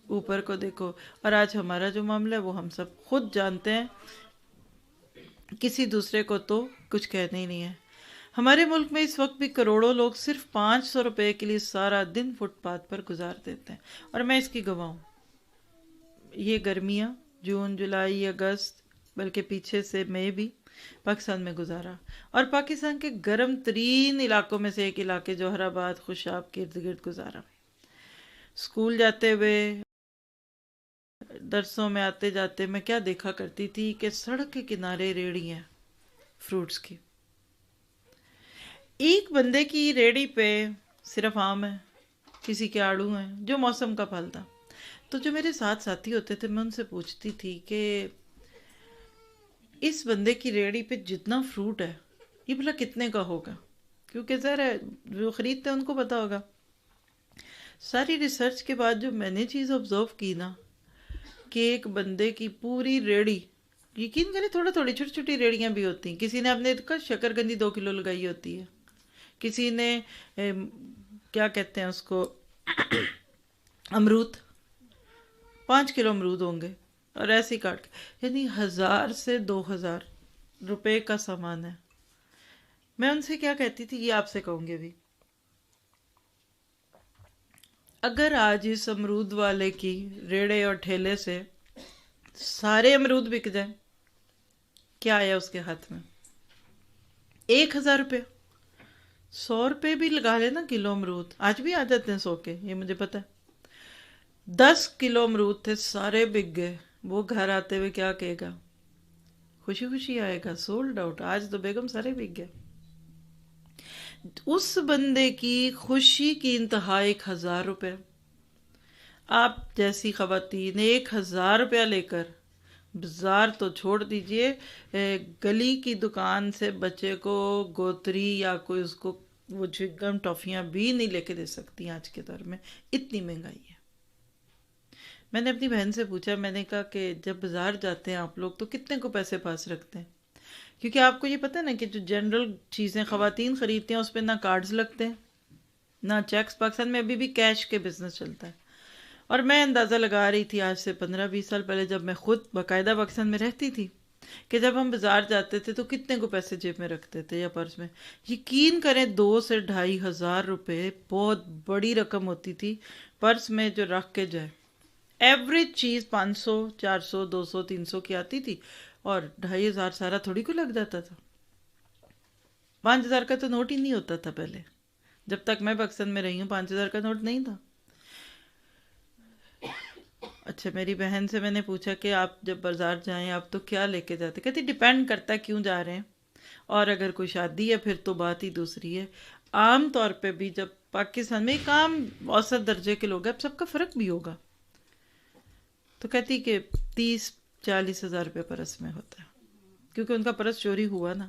اوپر کو دیکھو. اور آج ہمارا جو معاملہ ہے وہ ہم سب خود جانتے ہیں، کسی دوسرے کو تو کچھ کہنا ہی نہیں ہے. ہمارے ملک میں اس وقت بھی کروڑوں لوگ صرف 500 روپے کے لیے سارا دن فٹ پاتھ پر گزار دیتے ہیں، اور میں اس کی گواہ ہوں. یہ گرمیاں جون جولائی اگست بلکہ پیچھے سے مئی بھی پاکستان میں گزارا، اور پاکستان کے گرم ترین علاقوں میں سے ایک علاقے جوہر آباد خوشاب کے ارد گرد گزارا. اسکول جاتے ہوئے درسوں میں آتے جاتے میں کیا دیکھا کرتی تھی کہ سڑک کے کنارے ریڑھی ہیں فروٹس کی. ایک بندے کی ریڑھی پہ صرف آم ہے، کسی کے آڑو ہیں، جو موسم کا پھل تھا. تو جو میرے ساتھ ساتھی ہوتے تھے میں ان سے پوچھتی تھی کہ اس بندے کی ریڑھی پہ جتنا فروٹ ہے یہ بھلا کتنے کا ہوگا، کیونکہ ذرا جو خریدتے ہیں ان کو پتا ہوگا. ساری ریسرچ کے بعد جو میں نے چیز آبزرو کی نا کہ ایک بندے کی پوری ریڑھی، یقین کریں تھوڑا تھوڑی چھوٹی چھوٹی ریڑیاں بھی ہوتی ہیں، کسی نے اپنے شکر گندی 2 کلو لگائی ہوتی ہے، کسی نے کیا کہتے ہیں اس کو امرود 5 کلو امرود ہوں گے، اور ایسے ہی کاٹ کے، یعنی 1000 سے 2000 روپے کا سامان ہے. میں ان سے کیا کہتی تھی، یہ آپ سے کہوں گے بھی، اگر آج اس امرود والے کی ریڑے اور ٹھیلے سے سارے امرود بک جائیں، کیا آیا اس کے ہاتھ میں؟ 1000 روپے. 100 روپے بھی لگا لے نا کلو امرود، آج بھی آ جاتے ہیں 100 کے، یہ مجھے پتا ہے. 10 کلو امرود تھے، سارے بک گئے. وہ گھر آتے ہوئے کیا کہے گا؟ خوشی خوشی آئے گا، سولڈ آؤٹ، آج تو بیگم سارے بک گئے. اس بندے کی خوشی کی انتہا 1000 روپے. آپ جیسی خواتین 1000 روپیہ لے کر بازار تو چھوڑ دیجئے، گلی کی دکان سے بچے کو گوتری یا کوئی اس کو وہ چنگم ٹافیاں بھی نہیں لے کے دے سکتی آج کے دور میں، اتنی مہنگائی ہے. میں نے اپنی بہن سے پوچھا، میں نے کہا کہ جب بازار جاتے ہیں آپ لوگ تو کتنے کو پیسے پاس رکھتے ہیں؟ کیونکہ آپ کو یہ پتہ ہے نا کہ جو جنرل چیزیں خواتین خریدتی ہیں اس پہ نہ کارڈز لگتے ہیں نہ چیکس. پاکستان میں ابھی بھی کیش کے بزنس چلتا ہے. اور میں اندازہ لگا رہی تھی آج سے 15-20 سال پہلے جب میں خود باقاعدہ پاکستان میں رہتی تھی کہ جب ہم بازار جاتے تھے تو کتنے کو پیسے جیب میں رکھتے تھے یا پرس میں. یقین کریں 2 سے 2500 روپے بہت بڑی رقم ہوتی تھی پرس میں جو رکھ کے جائے. ایوریج چیز 500 400 200 300 کی آتی تھی، اور 2500 سارا تھوڑی کو لگ جاتا تھا. 5000 کا تو نوٹ ہی نہیں ہوتا تھا پہلے، جب تک میں پاکستان میں رہی ہوں 5000 کا نوٹ نہیں تھا. اچھا، میری بہن سے میں نے پوچھا کہ آپ جب بازار جائیں آپ تو کیا لے کے جاتے؟ کہتی ڈیپینڈ کرتا ہے کیوں جا رہے ہیں، اور اگر کوئی شادی ہے پھر تو بات ہی دوسری ہے. عام طور پہ بھی جب پاکستان میں ایک عام اوسط درجے کے لوگ ہیں، اب سب کا فرق بھی ہوگا، تو کہتی کہ 30-40 ہزار روپے پرس میں ہوتا ہے، کیونکہ ان کا پرس چوری ہوا نا،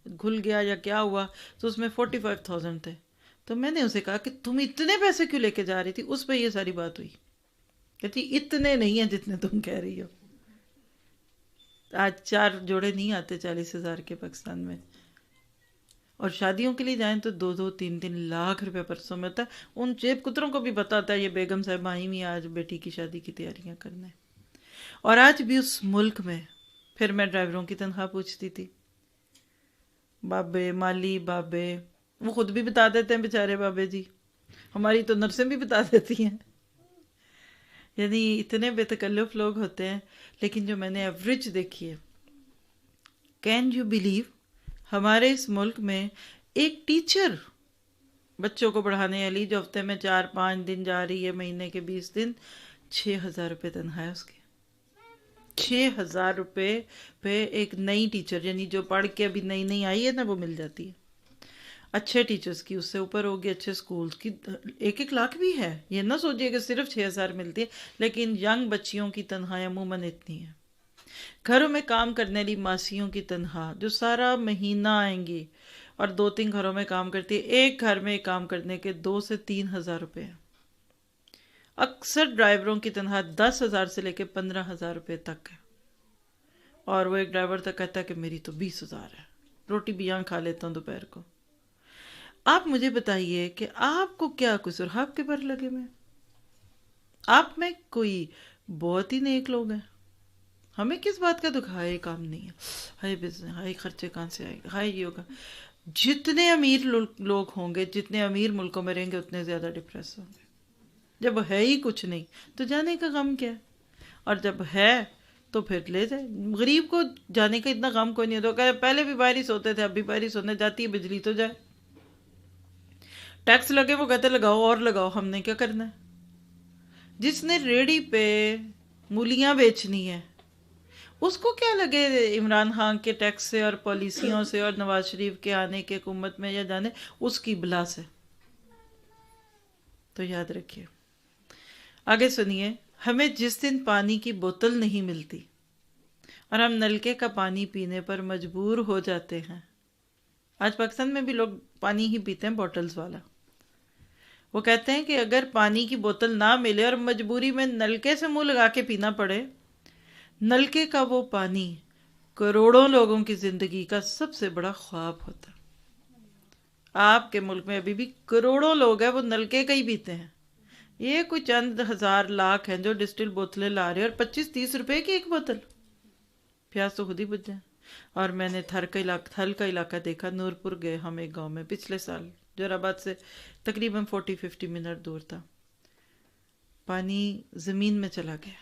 گھل گیا یا کیا ہوا، تو اس میں 45,000 تھے. تو میں نے اسے کہا کہ تم اتنے پیسے کیوں لے کے جا رہی تھی؟ اس پہ یہ ساری بات ہوئی. کہتی اتنے نہیں ہیں جتنے تم کہہ رہی ہو. آج 4 جوڑے نہیں آتے 40,000 کے پاکستان میں، اور شادیوں کے لیے جائیں تو 2-3 لاکھ روپے پرسوں میں ہوتا ہے. ان جیب کتروں کو بھی بتاتا ہے یہ بیگم صاحب آئی ہوئی آج بیٹی کی شادی کی تیاریاں کرنے. اور آج بھی اس ملک میں پھر میں ڈرائیوروں کی تنخواہ پوچھتی تھی، بابے مالی بابے وہ خود بھی بتا دیتے ہیں بیچارے بابے جی، ہماری تو نرسیں بھی بتا دیتی ہیں. یعنی اتنے بے تکلف لوگ ہوتے ہیں. لیکن جو میں نے ایوریج دیکھی ہے، کین یو بلیو، ہمارے اس ملک میں ایک ٹیچر بچوں کو پڑھانے والی جو ہفتے میں 4-5 دن جا رہی ہے، مہینے کے 20 دن، 6,000 روپے تنخواہ ہے اس کی. 6,000 روپے پہ ایک نئی ٹیچر، یعنی جو پڑھ کے ابھی نئی نئی آئی ہے نا، وہ مل جاتی ہے. اچھے ٹیچرز کی اس سے اوپر ہوگی، اچھے سکولز کی 1-1 لاکھ بھی ہے. یہ نہ سوچیے کہ صرف 6,000 ملتی ہے، لیکن ینگ بچیوں کی تنخواہ عموماً اتنی ہے. گھروں میں کام کرنے والی ماسیوں کی تنخواہ جو سارا مہینہ آئیں گی اور 2-3 گھروں میں کام کرتی ہے، ایک گھر میں کام کرنے کے 2 سے 3,000 روپے ہیں. اکثر ڈرائیوروں کی تنخواہ 10,000 سے لے کے 15,000 روپے تک ہے، اور وہ ایک ڈرائیور تک کہتا ہے کہ میری تو 20,000 ہے، روٹی بھی یہاں کھا لیتا ہوں دوپہر کو. آپ مجھے بتائیے کہ آپ کو کیا قصور، آپ کے پر لگے میں آپ میں کوئی بہت ہی نیک لوگ ہیں، ہمیں کس بات کا دکھ، ہائے کام نہیں ہے، ہائے بزنس، ہائے خرچے کہاں سے آئے گا، ہائے یہ ہوگا. جتنے امیر لوگ ہوں گے، جتنے امیر ملکوں میں رہیں گے، اتنے زیادہ ڈپریس ہوں گے. جب ہے ہی کچھ نہیں تو جانے کا غم کیا ہے؟ اور جب ہے تو پھر لے جائے. غریب کو جانے کا اتنا غم کوئی نہیں ہوتا، کہ پہلے بھی باہر ہی سوتے تھے، اب بھی باہر ہی سونے، جاتی ہے بجلی تو جائے. ٹیکس لگے وہ کہتے لگاؤ اور لگاؤ، ہم نے کیا کرنا ہے. جس نے ریڑھی پہ مولیاں بیچنی ہے اس کو کیا لگے عمران خان کے ٹیکس سے اور پالیسیوں سے اور نواز شریف کے آنے کے حکومت میں یا جانے اس کی بلا سے. تو یاد رکھیے. آگے سنیے. ہمیں جس دن پانی کی بوتل نہیں ملتی اور ہم نلکے کا پانی پینے پر مجبور ہو جاتے ہیں. آج پاکستان میں بھی لوگ پانی ہی پیتے ہیں بوٹلز والا. وہ کہتے ہیں کہ اگر پانی کی بوتل نہ ملے اور مجبوری میں نلکے سے منہ لگا کے پینا پڑے، نلکے کا وہ پانی کروڑوں لوگوں کی زندگی کا سب سے بڑا خواب ہوتا. آپ کے ملک میں ابھی بھی کروڑوں لوگ ہیں وہ نلکے کا ہی پیتے ہیں. یہ کوئی چند ہزار لاکھ ہیں جو ڈسٹل بوتلیں لا رہے ہیں، اور 25-30 روپے کی ایک بوتل. پیاس تو خود ہی بجھ جائے. اور میں نے تھل کا علاقہ دیکھا. نورپور گئے ہم ایک گاؤں میں پچھلے سال، جوراباد سے تقریباً 40-50 منٹ دور تھا. پانی زمین میں چلا گیا.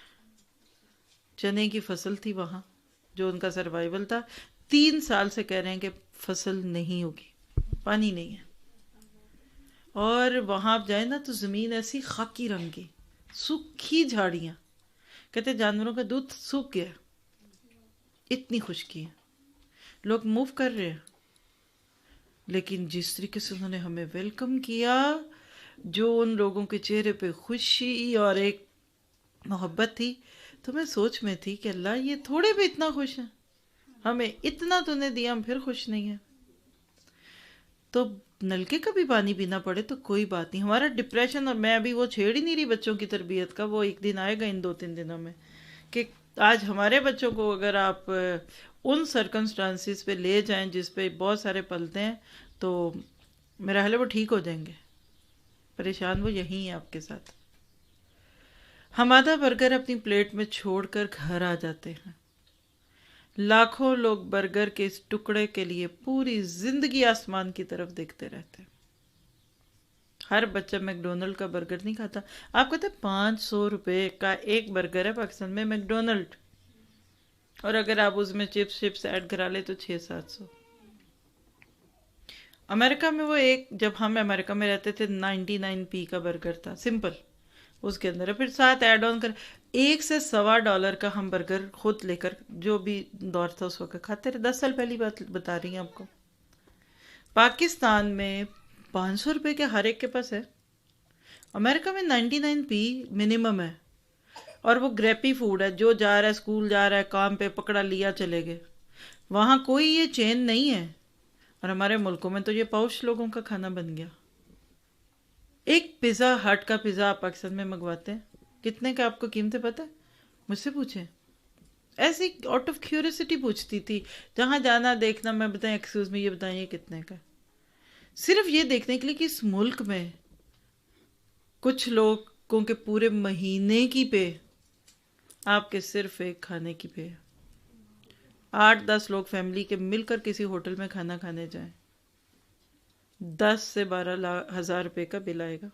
چنے کی فصل تھی وہاں، جو ان کا سروائیول تھا. 3 سال سے کہہ رہے ہیں کہ فصل نہیں ہوگی، پانی نہیں ہے. اور وہاں آپ جائیں نا تو زمین ایسی خاکی رنگ کی، سوکھی جھاڑیاں. کہتے جانوروں کا دودھ سوکھ گیا، اتنی خشکی ہے. لوگ موو کر رہے ہیں، لیکن جس طریقے سے انہوں نے ہمیں ویلکم کیا، جو ان لوگوں کے چہرے پہ خوشی اور ایک محبت تھی، تو میں سوچ میں تھی کہ اللہ یہ تھوڑے بھی اتنا خوش ہیں، ہمیں اتنا تو نے دیا ہم پھر خوش نہیں ہیں. تو نلکے کا بھی پانی پینا پڑے تو کوئی بات نہیں. ہمارا ڈپریشن، اور میں ابھی وہ چھیڑ ہی نہیں رہی بچوں کی تربیت کا، وہ ایک دن آئے گا ان 2-3 دنوں میں، کہ آج ہمارے بچوں کو اگر آپ ان سرکمسٹانسز پہ لے جائیں جس پہ بہت سارے پلتے ہیں، تو میرا خیال ہے وہ ٹھیک ہو جائیں گے. پریشان وہ یہیں ہیں آپ کے ساتھ. ہم آدھا برگر اپنی پلیٹ میں چھوڑ کر گھر آ جاتے ہیں. لاکھوں لوگ برگر کے اس ٹکڑے کے لیے پوری زندگی آسمان کی طرف دیکھتے رہتے ہیں. ہر بچہ میکڈونلڈ کا برگر نہیں کھاتا. آپ کہتے ہیں 500 روپے کا ایک برگر ہے پاکستان میں میکڈونلڈ، اور اگر آپ اس میں چپس ایڈ کرا لے تو 600-700. امریکہ میں وہ ایک، جب ہم امریکہ میں رہتے تھے 99p کا برگر تھا سمپل، اس کے اندر پھر ساتھ ایڈ آن کر $1 سے $1.25 کا ہم برگر خود لے کر، جو بھی دور تھا اس وقت کھاتے رہے. 10 سال پہلی بات بتا رہی ہیں آپ کو. پاکستان میں 500 روپے کے ہر ایک کے پاس ہے. امریکہ میں 99p منیمم ہے، اور وہ گریپی فوڈ ہے، جو جا رہا ہے اسکول جا رہا ہے کام پہ پکڑا لیا چلے گئے. وہاں کوئی یہ چین نہیں ہے. اور ہمارے ملکوں میں تو یہ پاؤش لوگوں کا کھانا بن گیا. ایک پیزا ہٹ کا پیزا آپ پاکستان میں منگواتے ہیں، کتنے کا آپ کو قیمتیں پتہ ہے؟ مجھ سے پوچھیں. ایسی آؤٹ آف کیوریسٹی پوچھتی تھی، جہاں جانا دیکھنا، میں بتائیں ایکسکیوز میں یہ بتائیں یہ کتنے کا. صرف یہ دیکھنے کے لیے کہ اس ملک میں کچھ لوگوں کے پورے مہینے کی پے آپ کے صرف ایک کھانے کی پے. 8-10 لوگ فیملی کے مل کر کسی ہوٹل میں کھانا کھانے جائیں، 10 سے 12 ہزار روپے کا بل آئے گا.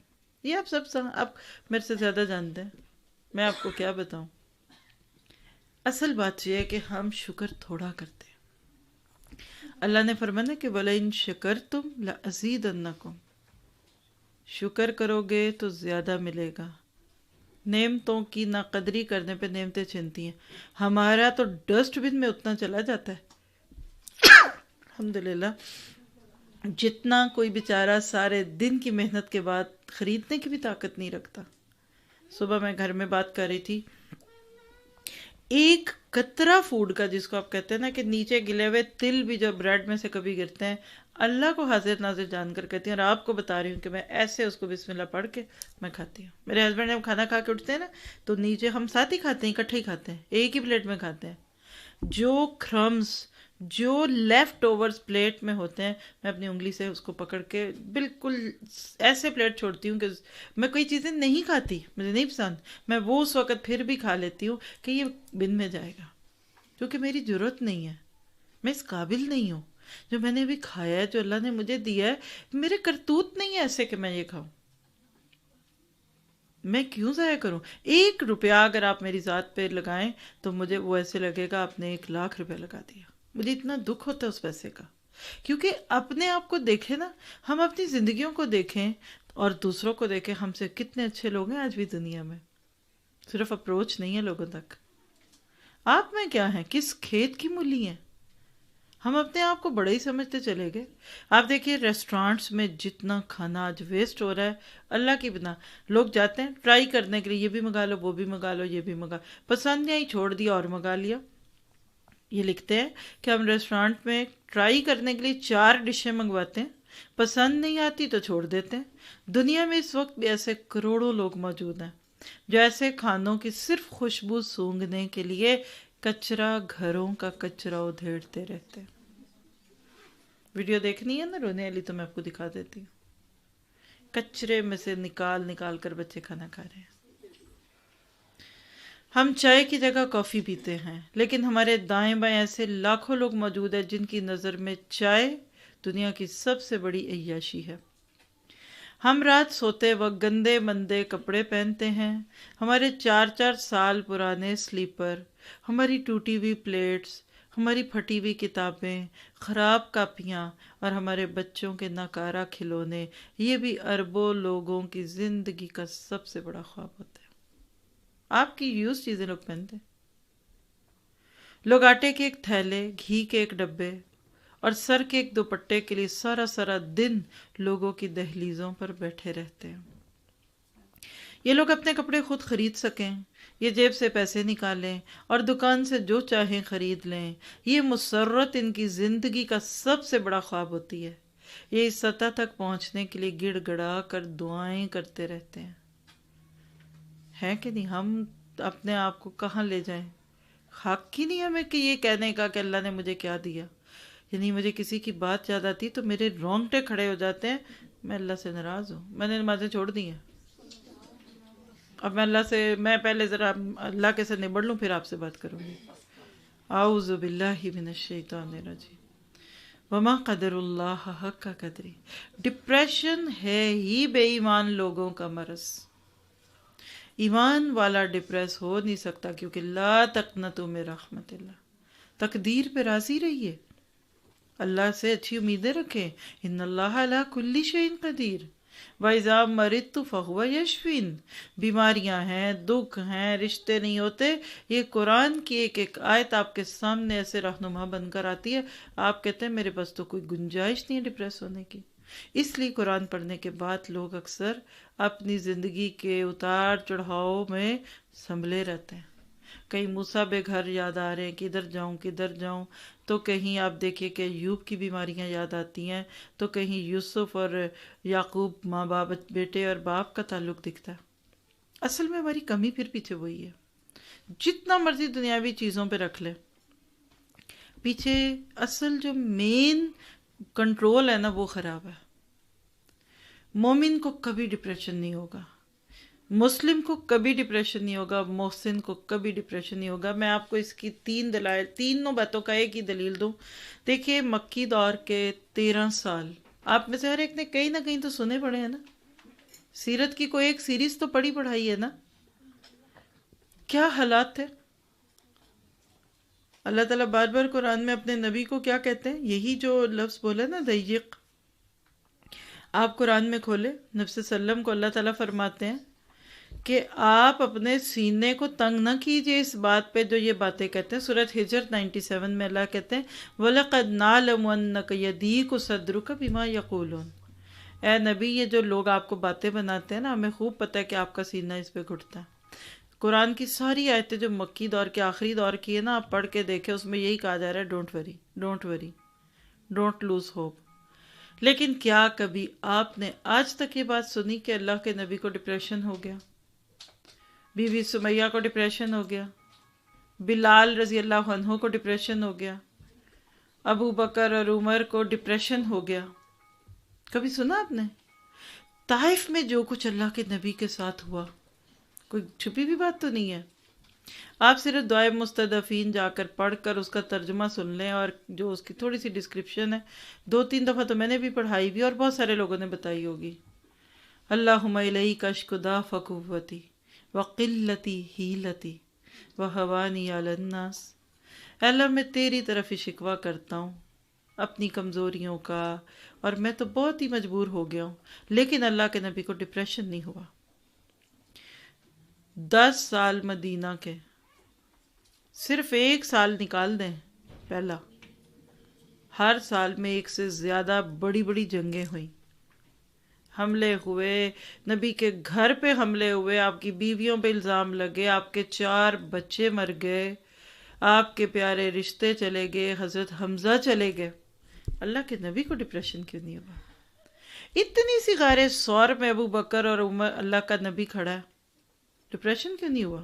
یہ آپ میرے سے زیادہ جانتے ہیں، میں آپ کو کیا بتاؤں. اصل بات یہ ہے کہ ہم شکر تھوڑا کرتے ہیں. اللہ نے فرمایا کہ وَلَئِن شَكَرْتُمْ لَأَزِيدَنَّكُمْ، شکر کرو گے تو زیادہ ملے گا. نعمتوں کی ناقدری کرنے پہ نعمتیں چھنتی ہیں. ہمارا تو ڈسٹ بن میں اتنا چلا جاتا ہے الحمدللہ، جتنا کوئی بیچارہ سارے دن کی محنت کے بعد خریدنے کی بھی طاقت نہیں رکھتا. صبح میں گھر میں بات کر رہی تھی، ایک قطرہ فوڈ کا، جس کو آپ کہتے ہیں نا کہ نیچے گلے ہوئے تل بھی جو بریڈ میں سے کبھی گرتے ہیں، اللہ کو حاضر ناظر جان کر کہتی ہوں، اور آپ کو بتا رہی ہوں کہ میں ایسے اس کو بسم اللہ پڑھ کے میں کھاتی ہوں. میرے ہسبینڈ جب کھانا کھا کے اٹھتے ہیں نا تو نیچے ہم ساتھ ہی کھاتے ہیں، اکٹھے ہی کھاتے ہیں، ایک ہی پلیٹ میں کھاتے ہیں. جو کرمز، جو لیفٹ اوورز پلیٹ میں ہوتے ہیں میں اپنی انگلی سے اس کو پکڑ کے بالکل ایسے پلیٹ چھوڑتی ہوں کہ میں کوئی چیزیں نہیں کھاتی، مجھے نہیں پسند، میں وہ اس وقت پھر بھی کھا لیتی ہوں کہ یہ بن میں جائے گا، کیونکہ میری ضرورت نہیں ہے، میں اس قابل نہیں ہوں. جو میں نے ابھی کھایا ہے، جو اللہ نے مجھے دیا ہے، میرے کرتوت نہیں ہے ایسے کہ میں یہ کھاؤں. میں کیوں ضائع کروں؟ 1 روپیہ اگر آپ میری ذات پہ لگائیں تو مجھے وہ ایسے لگے گا آپ نے 1,00,000 روپیہ لگا دیا. مجھے اتنا دکھ ہوتا ہے اس پیسے کا، کیونکہ اپنے آپ کو دیکھیں نا، ہم اپنی زندگیوں کو دیکھیں اور دوسروں کو دیکھیں. ہم سے کتنے اچھے لوگ ہیں آج بھی دنیا میں، صرف اپروچ نہیں ہے لوگوں تک. آپ میں کیا ہیں؟ کس کھیت کی مولی ہیں؟ ہم اپنے آپ کو بڑے ہی سمجھتے چلے گئے. آپ دیکھیے ریسٹورانٹس میں جتنا کھانا آج ویسٹ ہو رہا ہے اللہ کی بنا. لوگ جاتے ہیں ٹرائی کرنے کے لیے، یہ بھی منگا لو، وہ بھی منگا لو، یہ بھی منگا، پسند نہیں آئی چھوڑ دیا اور منگا لیا. یہ لکھتے ہیں کہ ہم ریسٹورانٹ میں ٹرائی کرنے کے لیے 4 ڈشیں منگواتے ہیں، پسند نہیں آتی تو چھوڑ دیتے ہیں. دنیا میں اس وقت بھی ایسے کروڑوں لوگ موجود ہیں جو ایسے کھانوں کی صرف خوشبو سونگھنے کے لیے کچرا، گھروں کا کچرا ادھیڑتے رہتے ہیں. ویڈیو دیکھنی ہے نا رونے والی تو میں آپ کو دکھا دیتی ہوں. کچرے میں سے نکال نکال کر بچے کھانا کھا رہے ہیں. ہم چائے کی جگہ کافی پیتے ہیں، لیکن ہمارے دائیں بائیں ایسے لاکھوں لوگ موجود ہیں جن کی نظر میں چائے دنیا کی سب سے بڑی عیاشی ہے. ہم رات سوتے وقت گندے مندے کپڑے پہنتے ہیں، ہمارے 4 4 سال پرانے سلیپر، ہماری ٹوٹی ہوئی پلیٹس، ہماری پھٹی ہوئی کتابیں، خراب کاپیاں اور ہمارے بچوں کے ناکارہ کھلونے، یہ بھی اربوں لوگوں کی زندگی کا سب سے بڑا خواب ہوتا ہے. آپ کی یوز چیزیں لوگ پہنتے ہیں. لوگ آٹے کے ایک تھیلے، گھی کے ایک ڈبے اور سر کے ایک دوپٹے کے لیے سارا سارا دن لوگوں کی دہلیزوں پر بیٹھے رہتے ہیں. یہ لوگ اپنے کپڑے خود خرید سکیں، یہ جیب سے پیسے نکالیں اور دکان سے جو چاہیں خرید لیں. یہ مسرت ان کی زندگی کا سب سے بڑا خواب ہوتی ہے. یہ اس سطح تک پہنچنے کے لیے گڑ گڑا کر دعائیں کرتے رہتے ہیں. ہے کہ نہیں؟ ہم اپنے آپ کو کہاں لے جائیں؟ حق ہی نہیں ہمیں کہ یہ کہنے کا کہ اللہ نے مجھے کیا دیا. یعنی مجھے کسی کی بات یاد آتی تو میرے رونگٹے کھڑے ہو جاتے ہیں. میں اللہ سے ناراض ہوں، میں نے نمازیں چھوڑ دی ہیں. اب میں اللہ سے، میں پہلے ذرا اللہ کے سے نبڑ لوں پھر آپ سے بات کروں گی. اعوذ باللہ من الشیطان الرجیم. وما قدر اللہ حق قدری. ڈپریشن ہے ہی بے ایمان لوگوں کا مرض. ایمان والا ڈپریس ہو نہیں سکتا، کیونکہ لا تقنطوا من رحمت اللہ. تقدیر پہ راضی رہیے، اللہ سے اچھی امیدیں رکھیں. ان اللہ علی کل شیء قدیر وَإِذَا مَرِضْتُ فَهُوَ يَشْفِينِ. بیماریاں ہیں، دکھ ہیں، رشتے نہیں ہوتے. یہ قرآن کی ایک ایک آیت آپ کے سامنے ایسے رہنما بن کر آتی ہے، آپ کہتے ہیں میرے پاس تو کوئی گنجائش نہیں ہے ڈپریس ہونے کی. اس لیے قرآن پڑھنے کے بعد لوگ اکثر اپنی زندگی کے اتار چڑھاؤ میں سنبھلے رہتے ہیں. کہیں موسیٰ بے گھر یاد آ رہے ہیں، کدھر جاؤں کدھر جاؤں. تو کہیں آپ دیکھیے کہ ایوب کی بیماریاں یاد آتی ہیں، تو کہیں یوسف اور یعقوب ماں باپ، بیٹے اور باپ کا تعلق دکھتا ہے. اصل میں ہماری کمی پھر پیچھے وہی ہے. جتنا مرضی دنیاوی چیزوں پہ رکھ لے، پیچھے اصل جو مین کنٹرول ہے نا وہ خراب ہے. مومن کو کبھی ڈپریشن نہیں ہوگا، مسلم کو کبھی ڈپریشن نہیں ہوگا، محسن کو کبھی ڈپریشن نہیں ہوگا. میں آپ کو اس کی 3 دلائل، تینوں باتوں کا ایک ہی دلیل دوں. دیکھیے مکی دور کے 13 سال آپ میں سے ہر ایک نے کہیں نہ کہیں تو سنے پڑے ہیں نا. سیرت کی کوئی ایک سیریز تو پڑھی پڑھائی ہے نا. کیا حالات تھے. اللہ تعالیٰ بار بار قرآن میں اپنے نبی کو کیا کہتے ہیں؟ یہی جو لفظ بولے نا ضیق. آپ قرآن میں کھولے، نبی صلی اللہ علیہ وسلم کو اللہ تعالیٰ فرماتے ہیں کہ آپ اپنے سینے کو تنگ نہ کیجئے اس بات پہ جو یہ باتیں کہتے ہیں. سورۃ ہجر 97 میں اللہ کہتے ہیں وَلَقَدْ نَعْلَمُ أَنَّكَ يَضِيقُ صَدْرُكَ بِمَا يَقُولُونَ. اے نبی، یہ جو لوگ آپ کو باتیں بناتے ہیں نا، ہمیں خوب پتہ ہے کہ آپ کا سینہ اس پہ گھٹتا ہے. قرآن کی ساری آیتیں جو مکی دور کے آخری دور کی ہے نا، آپ پڑھ کے دیکھیں، اس میں یہی کہا جا رہا ہے don't worry, don't worry, don't lose hope. لیکن کیا کبھی آپ نے آج تک یہ بات سنی کہ اللہ کے نبی کو ڈپریشن ہو گیا، بی بی سمیہ کو ڈپریشن ہو گیا، بلال رضی اللہ عنہ کو ڈپریشن ہو گیا، ابو بکر اور عمر کو ڈپریشن ہو گیا. کبھی سنا آپ نے؟ طائف میں جو کچھ اللہ کے نبی کے ساتھ ہوا کوئی چھپی بھی بات تو نہیں ہے. آپ صرف دعائے مستضعفین جا کر پڑھ کر اس کا ترجمہ سن لیں، اور جو اس کی تھوڑی سی ڈسکرپشن ہے 2-3 دفعہ تو میں نے بھی پڑھائی بھی اور بہت سارے لوگوں نے بتائی ہوگی. اللہم الیک اشکو ضعف قوتی وقلتی حیلتی وہوانی علی الناس. اے اللہ میں تیری طرف ہی شکوہ کرتا ہوں اپنی کمزوریوں کا، اور میں تو بہت ہی مجبور ہو گیا ہوں. لیکن اللہ کے نبی کو ڈپریشن نہیں ہوا. 10 سال مدینہ کے، صرف 1 سال نکال دیں پہلا، ہر سال میں 1 سے زیادہ بڑی بڑی جنگیں ہوئیں، حملے ہوئے، نبی کے گھر پہ حملے ہوئے، آپ کی بیویوں پہ الزام لگے، آپ کے 4 بچے مر گئے، آپ کے پیارے رشتے چلے گئے، حضرت حمزہ چلے گئے. اللہ کے نبی کو ڈپریشن کیوں نہیں ہوا؟ اتنی سی غار ثور میں ابو بکر اور عمر، اللہ کا نبی کھڑا ہے، ڈپریشن کیوں نہیں ہوا؟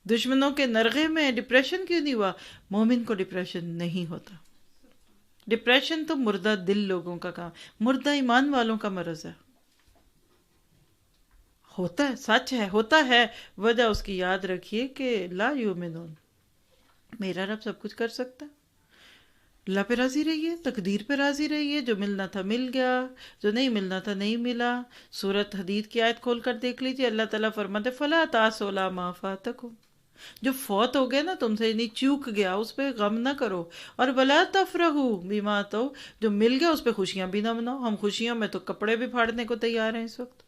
دشمنوں کے نرغے میں ڈپریشن کیوں نہیں ہوا؟ مومن کو ڈپریشن نہیں ہوتا. ڈپریشن تو مردہ دل لوگوں کا کام، مردہ ایمان والوں کا مرض ہے. ہوتا ہے، سچ ہے، ہوتا ہے. وجہ اس کی یاد رکھیے کہ لا یؤمنون، میرا رب سب کچھ کر سکتا ہے. اللہ پہ راضی رہیے، تقدیر پہ راضی رہیے. جو ملنا تھا مل گیا، جو نہیں ملنا تھا نہیں ملا. سورۃ حدید کی آیت کھول کر دیکھ لیجیے، اللہ تعالیٰ فرماتے فَلَا تَأْسَوْا عَلَىٰ مَا فَاتَكُمْ. جو فوت ہو گئے نا تم سے، یعنی چوک گیا، اس پہ غم نہ کرو. اور وَلَا تَفْرَحُوا بِمَا آتَوْا، جو مل گیا اس پہ خوشیاں بھی نہ مناؤ. ہم خوشیوں میں تو کپڑے بھی پھاڑنے کو تیار ہیں اس وقت.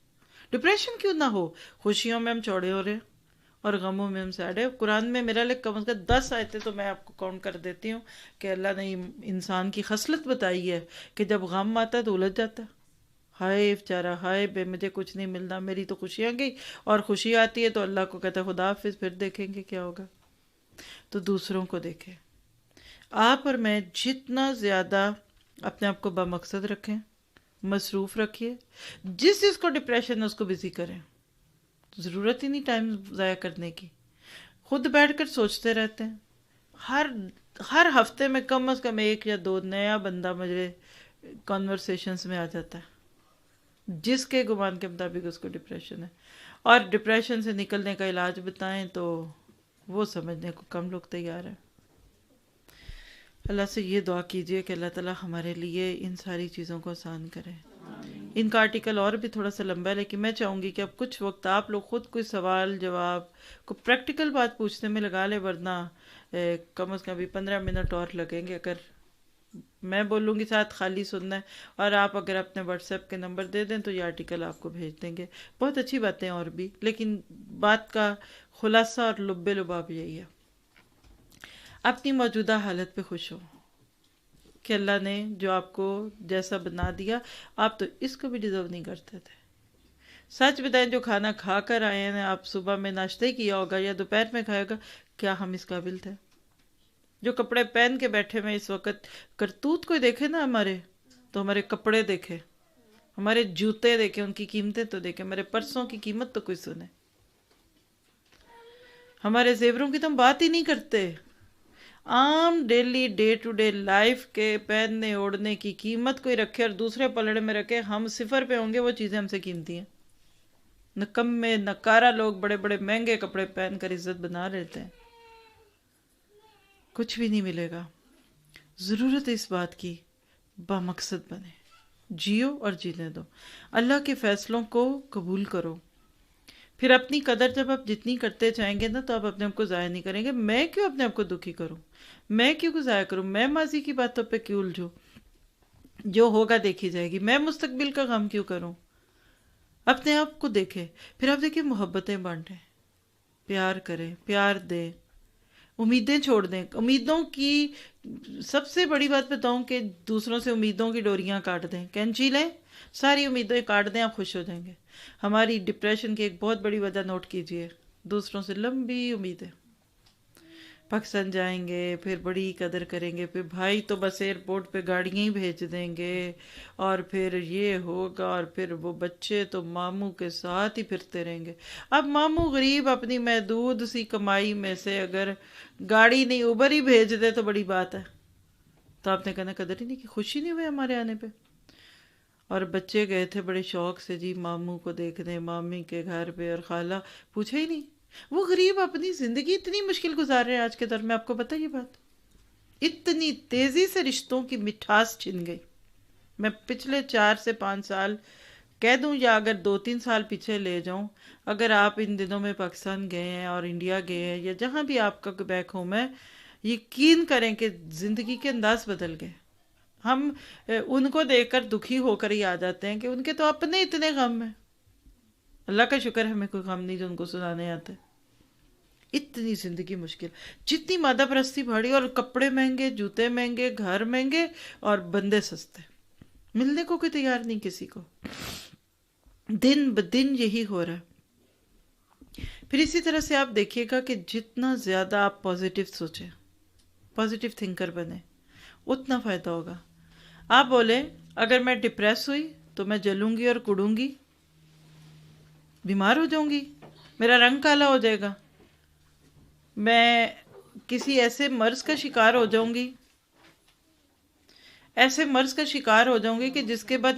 ڈپریشن کیوں نہ ہو؟ خوشیوں میں ہم چوڑے ہو رہے ہیں اور غموں میں ہم سیڈ ہے. قرآن میں میرا لئے کم از کم 10 آیتیں تو میں آپ کو کاؤنٹ کر دیتی ہوں کہ اللہ نے انسان کی خصلت بتائی ہے کہ جب غم آتا ہے تو الجھ جاتا ہے. ہائے بیچارہ، ہائے بے، مجھے کچھ نہیں ملنا، میری تو خوشیاں گئی. اور خوشی آتی ہے تو اللہ کو کہتا ہے خدا حافظ، پھر دیکھیں گے کیا ہوگا. تو دوسروں کو دیکھیں. آپ اور میں جتنا زیادہ اپنے آپ کو بامقصد رکھیں، مصروف رکھیے. جس کو ڈپریشن ہے اس کو بزی کریں. ضرورت ہی نہیں ٹائم ضائع کرنے کی. خود بیٹھ کر سوچتے رہتے ہیں. ہر ہفتے میں کم از کم 1 یا 2 نیا بندہ مجھے کانورسیشنز میں آ جاتا ہے جس کے گمان کے مطابق اس کو ڈپریشن ہے. اور ڈپریشن سے نکلنے کا علاج بتائیں تو وہ سمجھنے کو کم لوگ تیار ہیں. اللہ سے یہ دعا کیجئے کہ اللہ تعالیٰ ہمارے لیے ان ساری چیزوں کو آسان کرے. ان کا آرٹیکل اور بھی تھوڑا سا لمبا ہے، لیکن میں چاہوں گی کہ اب کچھ وقت آپ لوگ خود کوئی سوال جواب کو پریکٹیکل بات پوچھنے میں لگا لیں، ورنہ کم از کم ابھی 15 منٹ اور لگیں گے. اگر میں بولوں گی ساتھ خالی سننا ہے، اور آپ اگر اپنے واٹس ایپ کے نمبر دے دیں تو یہ آرٹیکل آپ کو بھیج دیں گے. بہت اچھی باتیں اور بھی، لیکن بات کا خلاصہ اور لب لباب یہی ہے. اپنی موجودہ حالت پہ خوش ہو کہ اللہ نے جو آپ کو جیسا بنا دیا، آپ تو اس کو بھی ڈیزرو نہیں کرتے تھے. سچ بتائیں، جو کھانا کھا کر آئے ہیں، آپ صبح میں ناشتہ ہی کیا ہوگا یا دوپہر میں کھائے گا، کیا ہم اس قابل تھے؟ جو کپڑے پہن کے بیٹھے ہوئے اس وقت، کرتوت کوئی دیکھے نا ہمارے، تو ہمارے کپڑے دیکھے، ہمارے جوتے دیکھے، ان کی قیمتیں تو دیکھے، ہمارے پرسوں کی قیمت تو کوئی سنے. ہمارے زیوروں کی تو ہم بات ہی نہیں کرتے. عام daily day to day life کے پہننے اوڑھنے کی قیمت کوئی رکھے اور دوسرے پلڑے میں رکھے، ہم 0 پہ ہوں گے، وہ چیزیں ہم سے قیمتی ہیں. نکمے نکارا لوگ بڑے بڑے مہنگے کپڑے پہن کر عزت بنا لیتے ہیں. کچھ بھی نہیں ملے گا. ضرورت ہے اس بات کی بامقصد بنے، جیو اور جینے دو. اللہ کے فیصلوں کو قبول کرو. پھر اپنی قدر جب آپ جتنی کرتے جائیں گے نا، تو آپ اپنے آپ کو ضائع نہیں کریں گے. میں کیوں اپنے آپ کو دکھی کروں؟ میں کیوں ضائع کروں؟ میں ماضی کی باتوں پہ کیوں الجھوں؟ جو ہوگا دیکھی جائے گی. میں مستقبل کا غم کیوں کروں؟ اپنے آپ کو دیکھیں. پھر آپ دیکھیں، محبتیں بانٹیں، پیار کریں، پیار دیں، امیدیں چھوڑ دیں. امیدوں کی سب سے بڑی بات بتاؤں کہ دوسروں سے امیدوں کی ڈوریاں کاٹ دیں. کینچی لیں، ساری امیدیں کاٹ دیں، آپ خوش ہو جائیں گے. ہماری ڈپریشن کی ایک بہت بڑی وجہ نوٹ کیجئے، دوسروں سے لمبی امیدیں. پاکستان جائیں گے، پھر بڑی قدر کریں گے، پھر بھائی تو بس ایئرپورٹ پہ گاڑیاں ہی بھیج دیں گے، اور پھر یہ ہوگا، اور پھر وہ بچے تو ماموں کے ساتھ ہی پھرتے رہیں گے. اب ماموں غریب اپنی محدود سی کمائی میں سے اگر گاڑی نہیں اوبر ہی بھیج دے تو بڑی بات ہے. تو آپ نے کہنا قدر ہی نہیں کی، خوشی نہیں ہوئی ہمارے آنے پہ. اور بچے گئے تھے بڑے شوق سے جی ماموں کو دیکھنے، مامی کے گھر پہ، اور خالہ پوچھا ہی نہیں. وہ غریب اپنی زندگی اتنی مشکل گزار رہے ہیں آج کے دور میں. آپ کو پتہ یہ بات، اتنی تیزی سے رشتوں کی مٹھاس چھن گئی. میں پچھلے 4 سے 5 سال کہہ دوں یا اگر 2-3 سال پیچھے لے جاؤں، اگر آپ ان دنوں میں پاکستان گئے ہیں اور انڈیا گئے ہیں یا جہاں بھی آپ کا بیک ہوم ہے، یقین کریں کہ زندگی کے انداز بدل گئے. ہم ان کو دیکھ کر دکھی ہو کر ہی آ جاتے ہیں کہ ان کے تو اپنے اتنے غم ہیں. اللہ کا شکر ہے ہمیں کوئی غم نہیں جو ان کو سنانے آتے. اتنی زندگی مشکل، جتنی مادہ پرستی بڑھی اور کپڑے مہنگے، جوتے مہنگے، گھر مہنگے اور بندے سستے، ملنے کو کوئی تیار نہیں کسی کو. دن بدن یہی ہو رہا ہے. پھر اسی طرح سے آپ دیکھیے گا کہ جتنا زیادہ آپ پازیٹیو سوچیں، پازیٹیو تھنکر بنیں، اتنا فائدہ ہوگا. آپ بولیں اگر میں ڈپریس ہوئی تو میں جلوں گی اور کڑوں گی، بیمار ہو جاؤں گی، میرا رنگ کالا ہو جائے گا، میں کسی ایسے مرض کا شکار ہو جاؤں گی، ایسے مرض کا شکار ہو جاؤں گی کہ جس کے بعد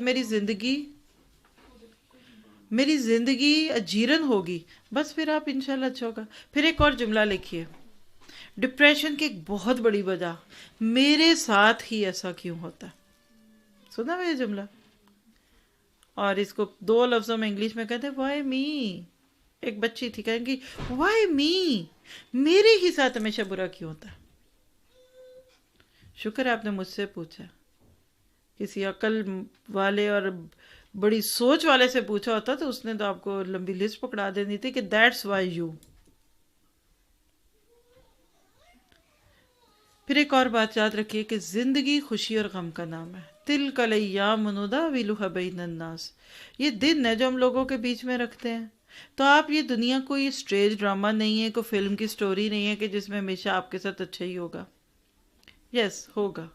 میری زندگی اجیرن ہوگی. بس پھر آپ انشاءاللہ اچھا ہوگا. پھر ایک اور جملہ لکھیے، ڈپریشن کی ایک بہت بڑی وجہ میرے ساتھ ہی ایسا کیوں ہوتا ہے. سنا میں یہ جملہ؟ اور اس کو 2 لفظوں میں انگلش میں کہتے ہیں وائی می. ایک بچی تھی کہیں گی وائی می، میرے ہی ساتھ ہمیشہ برا کیوں ہوتا ہے. شکر ہے آپ نے مجھ سے پوچھا. کسی عقل والے اور بڑی سوچ والے سے پوچھا ہوتا تو اس نے تو آپ کو لمبی لسٹ پکڑا دینی تھی کہ دیٹس وائی یو. پھر ایک اور بات یاد رکھیے کہ زندگی خوشی اور غم کا نام ہے. تلک الایام نداولها بین الناس. یہ دن ہے جو ہم لوگوں کے بیچ میں رکھتے ہیں. تو آپ یہ دنیا کوئی اسٹیج ڈرامہ نہیں ہے، کوئی فلم کی سٹوری نہیں ہے کہ جس میں ہمیشہ آپ کے ساتھ اچھا ہی ہوگا. یس ہوگا،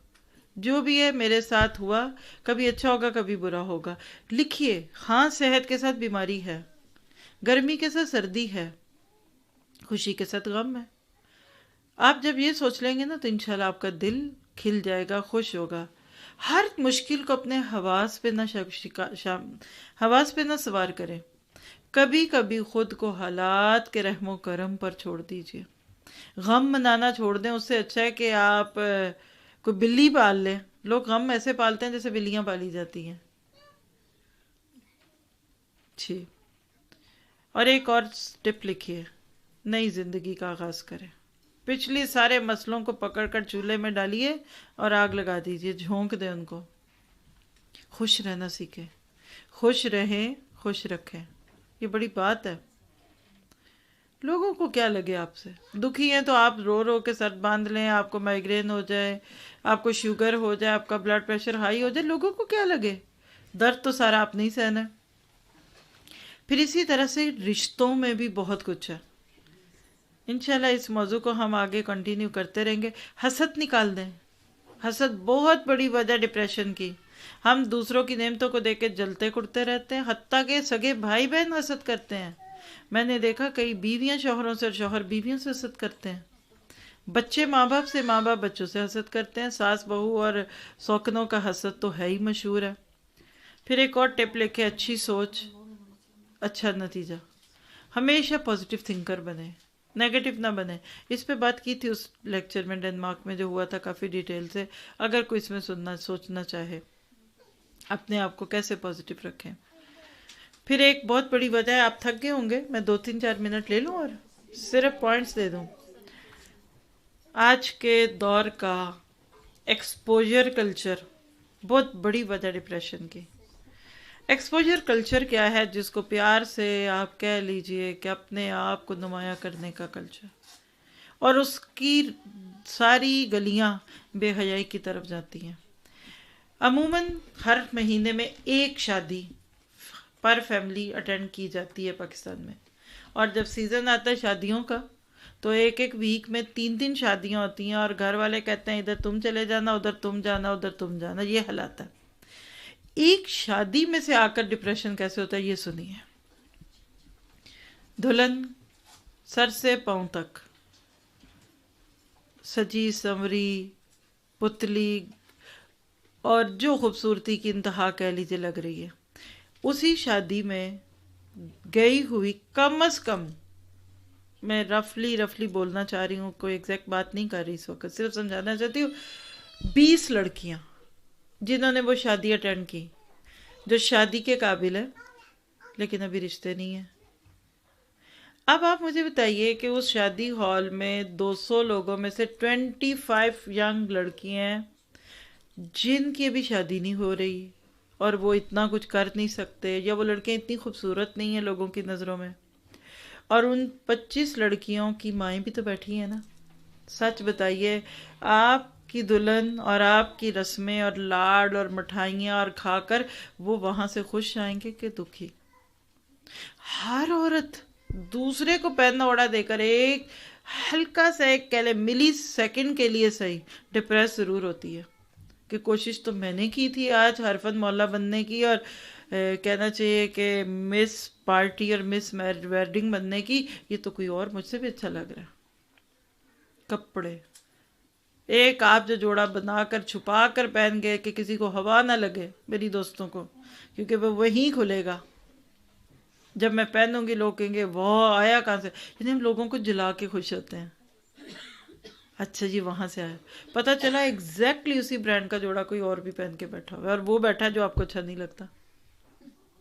جو بھی ہے میرے ساتھ ہوا، کبھی اچھا ہوگا کبھی برا ہوگا. لکھیے ہاں صحت کے ساتھ بیماری ہے، گرمی کے ساتھ سردی ہے، خوشی کے ساتھ غم ہے. آپ جب یہ سوچ لیں گے نا تو انشاءاللہ آپ کا دل کھل جائے گا، خوش ہوگا. ہر مشکل کو اپنے حواس پہ نہ سوار کریں. کبھی کبھی خود کو حالات کے رحم و کرم پر چھوڑ دیجئے. غم منانا چھوڑ دیں. اس سے اچھا ہے کہ آپ کوئی بلی پال لیں. لوگ غم ایسے پالتے ہیں جیسے بلیاں پالی جاتی ہیں. جی. اور ایک اور ٹپ لکھیے، نئی زندگی کا آغاز کریں. پچھلی سارے مسئلوں کو پکڑ کر چولہے میں ڈالیے اور آگ لگا دیجئے، جھونک دیں ان کو. خوش رہنا سیکھیں، خوش رہیں، خوش رکھیں. یہ بڑی بات ہے. لوگوں کو کیا لگے آپ سے. دکھی ہیں تو آپ رو رو کے سر باندھ لیں، آپ کو مائگرین ہو جائے، آپ کو شوگر ہو جائے، آپ کا بلڈ پریشر ہائی ہو جائے، لوگوں کو کیا لگے. درد تو سارا آپ نہیں سہنا ہے. پھر اسی طرح سے رشتوں میں بھی بہت کچھ ہے. انشاءاللہ اس موضوع کو ہم آگے کنٹینیو کرتے رہیں گے. حسد نکال دیں. حسد بہت بڑی وجہ ڈپریشن کی. ہم دوسروں کی نعمتوں کو دیکھ کے جلتے کڑتے رہتے ہیں، حتیٰ کہ سگے بھائی بہن حسد کرتے ہیں. میں نے دیکھا کئی بیویاں شوہروں سے اور شوہر بیویوں سے حسد کرتے ہیں. بچے ماں باپ سے، ماں باپ بچوں سے حسد کرتے ہیں. ساس بہو اور سوکنوں کا حسد تو ہے ہی مشہور ہے. پھر ایک اور ٹپ لکھے، اچھی سوچ اچھا نتیجہ. ہمیشہ پازیٹیو تھنکر بنے، نیگیٹو نہ بنے. اس پہ بات کی تھی اس لیکچر میں ڈنمارک میں جو ہوا تھا کافی ڈیٹیل سے. اگر کوئی اس میں سوچنا چاہے اپنے آپ کو کیسے پازیٹیو رکھیں. پھر ایک بہت بڑی وجہ ہے، آپ تھک گئے ہوں گے، میں 2-3-4 منٹ لے لوں اور صرف پوائنٹس دے دوں. آج کے دور کا ایکسپوجر کلچر بہت بڑی وجہ ڈپریشن کی. ایکسپوجر کلچر کیا ہے؟ جس کو پیار سے آپ کہہ لیجئے کہ اپنے آپ کو نمایاں کرنے کا کلچر. اور اس کی ساری گلیاں بے حیائی کی طرف جاتی ہیں. عموماً ہر مہینے میں ایک شادی پر فیملی اٹینڈ کی جاتی ہے پاکستان میں. اور جب سیزن آتا ہے شادیوں کا تو ایک ویک میں 3 شادیاں ہوتی ہیں اور گھر والے کہتے ہیں ادھر تم چلے جانا، ادھر تم جانا، ادھر تم جانا. یہ حالات ہے. ایک شادی میں سے آ کر ڈپریشن کیسے ہوتا ہے یہ سنیے. دلہن سر سے پاؤں تک سجی سنوری، پتلی اور جو خوبصورتی کی انتہا کہہ لیجیے لگ رہی ہے، اسی شادی میں گئی ہوئی کم از کم، میں رفلی بولنا چاہ رہی ہوں، کوئی ایگزیکٹ بات نہیں کر رہی اس وقت، صرف سمجھانا چاہتی ہوں، 20 لڑکیاں جنہوں نے وہ شادی اٹینڈ کی، جو شادی کے قابل ہے لیکن ابھی رشتے نہیں ہیں۔ اب آپ مجھے بتائیے کہ اس شادی ہال میں 200 لوگوں میں سے 25 ینگ لڑکیاں ہیں جن کی ابھی شادی نہیں ہو رہی، اور وہ اتنا کچھ کر نہیں سکتے، یا وہ لڑکیاں اتنی خوبصورت نہیں ہیں لوگوں کی نظروں میں، اور ان 25 لڑکیوں کی مائیں بھی تو بیٹھی ہیں نا۔ سچ بتائیے، آپ کی دلہن اور آپ کی رسمیں اور لاڈ اور مٹھائیاں اور کھا کر وہ وہاں سے خوش آئیں گے کہ دکھی؟ ہر عورت دوسرے کو پہننا اوڑھا دے کر ایک ہلکا سا، ایک کہہ لیں ملی سیکنڈ کے لیے صحیح، ڈپریس ضرور ہوتی ہے کہ کوشش تو میں نے کی تھی آج حرفت مولا بننے کی، اور کہنا چاہیے کہ مس پارٹی اور مس ویڈنگ بننے کی، یہ تو کوئی اور مجھ سے بھی اچھا لگ رہا ہے۔ کپڑے ایک آپ جو جوڑا بنا کر چھپا کر پہن گئے کہ کسی کو ہوا نہ لگے، میری دوستوں کو، کیونکہ وہ وہیں کھلے گا جب میں پہنوں گی، لوگ کہیں گے وہ آیا کہاں سے، یعنی ہم لوگوں کو جلا کے خوش ہوتے ہیں، اچھا جی وہاں سے آیا، پتہ چلا ایگزیکٹلی اسی برانڈ کا جوڑا کوئی اور بھی پہن کے بیٹھا ہوا ہے، اور وہ بیٹھا ہے جو آپ کو اچھا نہیں لگتا،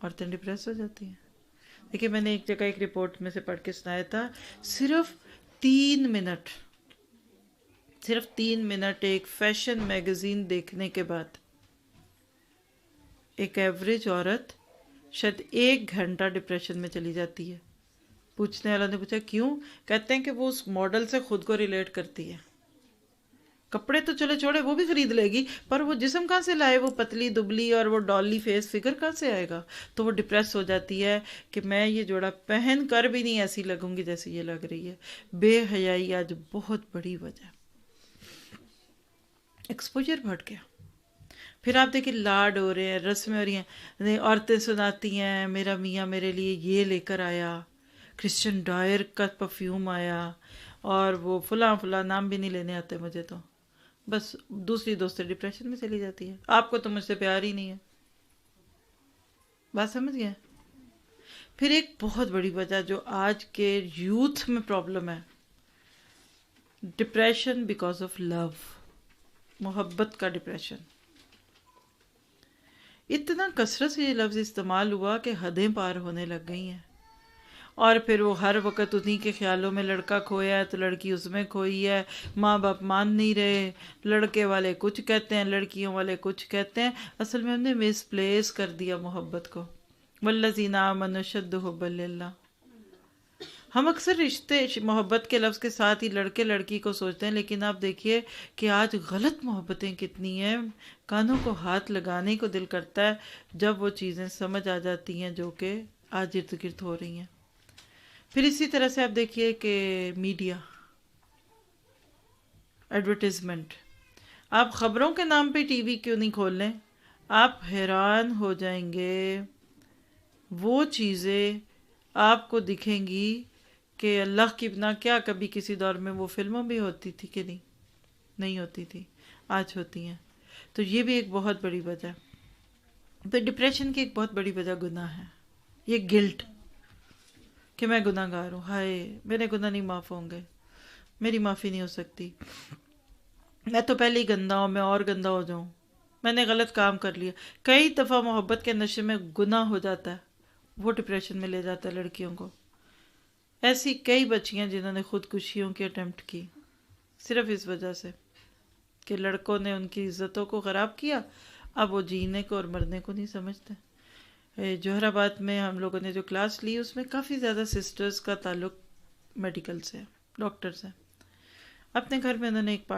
عورتیں ڈپریس ہو جاتی ہیں۔ دیکھیے میں نے ایک جگہ ایک رپورٹ میں سے پڑھ کے سنایا تھا، صرف 3 منٹ، صرف 3 منٹ ایک فیشن میگزین دیکھنے کے بعد ایک ایوریج عورت شاید 1 گھنٹہ ڈپریشن میں چلی جاتی ہے۔ پوچھنے والا نے پوچھا کیوں؟ کہتے ہیں کہ وہ اس ماڈل سے خود کو ریلیٹ کرتی ہے۔ کپڑے تو چلے چھوڑے وہ بھی خرید لے گی، پر وہ جسم کہاں سے لائے، وہ پتلی دبلی اور وہ ڈالی فیس فگر کہاں سے آئے گا؟ تو وہ ڈپریس ہو جاتی ہے کہ میں یہ جوڑا پہن کر بھی نہیں ایسی لگوں گی جیسی یہ لگ رہی ہے۔ بے حیائی آج بہت بڑی وجہ، ایکسپوجر بڑھ گیا۔ پھر آپ دیکھیں لاڈ ہو رہے ہیں، رسمیں ہو رہی ہیں، عورتیں سناتی ہیں میرا میاں میرے لیے یہ لے کر آیا، کرسچن ڈائر کا پرفیوم آیا، اور وہ فلاں فلاں نام بھی نہیں لینے آتے مجھے تو، بس دوسری دوستیں ڈپریشن میں چلی جاتی ہے، آپ کو تو مجھ سے پیار ہی نہیں ہے۔ بات سمجھ گئے؟ پھر ایک بہت بڑی وجہ جو آج کے یوتھ میں پرابلم ہے، ڈپریشن بیکاز آف لو، محبت کا ڈپریشن۔ اتنا کثرت سے یہ لفظ استعمال ہوا کہ حدیں پار ہونے لگ گئی ہیں، اور پھر وہ ہر وقت انہی کے خیالوں میں، لڑکا کھویا ہے تو لڑکی اس میں کھوئی ہے، ماں باپ مان نہیں رہے، لڑکے والے کچھ کہتے ہیں، لڑکیوں والے کچھ کہتے ہیں، اصل میں ہم نے مس پلیس کر دیا محبت کو۔ والذین آمنوا اشد حبا للہ۔ ہم اکثر رشتے محبت کے لفظ کے ساتھ ہی لڑکے لڑکی کو سوچتے ہیں، لیکن آپ دیکھیے کہ آج غلط محبتیں کتنی ہیں، کانوں کو ہاتھ لگانے کو دل کرتا ہے جب وہ چیزیں سمجھ آ جاتی ہیں جو کہ آج ارد گرد ہو رہی ہیں۔ پھر اسی طرح سے آپ دیکھیے کہ میڈیا، ایڈورٹیزمنٹ، آپ خبروں کے نام پہ ٹی وی کیوں نہیں کھول لیں، آپ حیران ہو جائیں گے، وہ چیزیں آپ کو دکھیں گی کہ اللہ کی پناہ، کیا کبھی کسی دور میں وہ فلموں بھی ہوتی تھی کہ نہیں ہوتی تھی، آج ہوتی ہیں۔ تو یہ بھی ایک بہت بڑی وجہ ہے۔ تو ڈپریشن کی ایک بہت بڑی وجہ گناہ ہے، یہ گلٹ کہ میں گناہ گار ہوں، ہائے میرے گناہ نہیں معاف ہوں گے، میری معافی نہیں ہو سکتی، میں تو پہلے ہی گندا ہوں، میں اور گندا ہو جاؤں، میں نے غلط کام کر لیا۔ کئی دفعہ محبت کے نشے میں گناہ ہو جاتا ہے، وہ ڈپریشن میں لے جاتا ہے لڑکیوں کو۔ ایسی کئی بچیاں جنہوں نے خودکشیوں کی اٹیمپٹ کی صرف اس وجہ سے کہ لڑکوں نے ان کی عزتوں کو خراب کیا، اب وہ جینے کو اور مرنے کو نہیں سمجھتے۔ جوہر آباد میں ہم لوگوں نے جو کلاس لی اس میں کافی زیادہ سسٹرز کا تعلق میڈیکل سے، ڈاکٹر سے۔ اپنے گھر میں انہوں نے ایک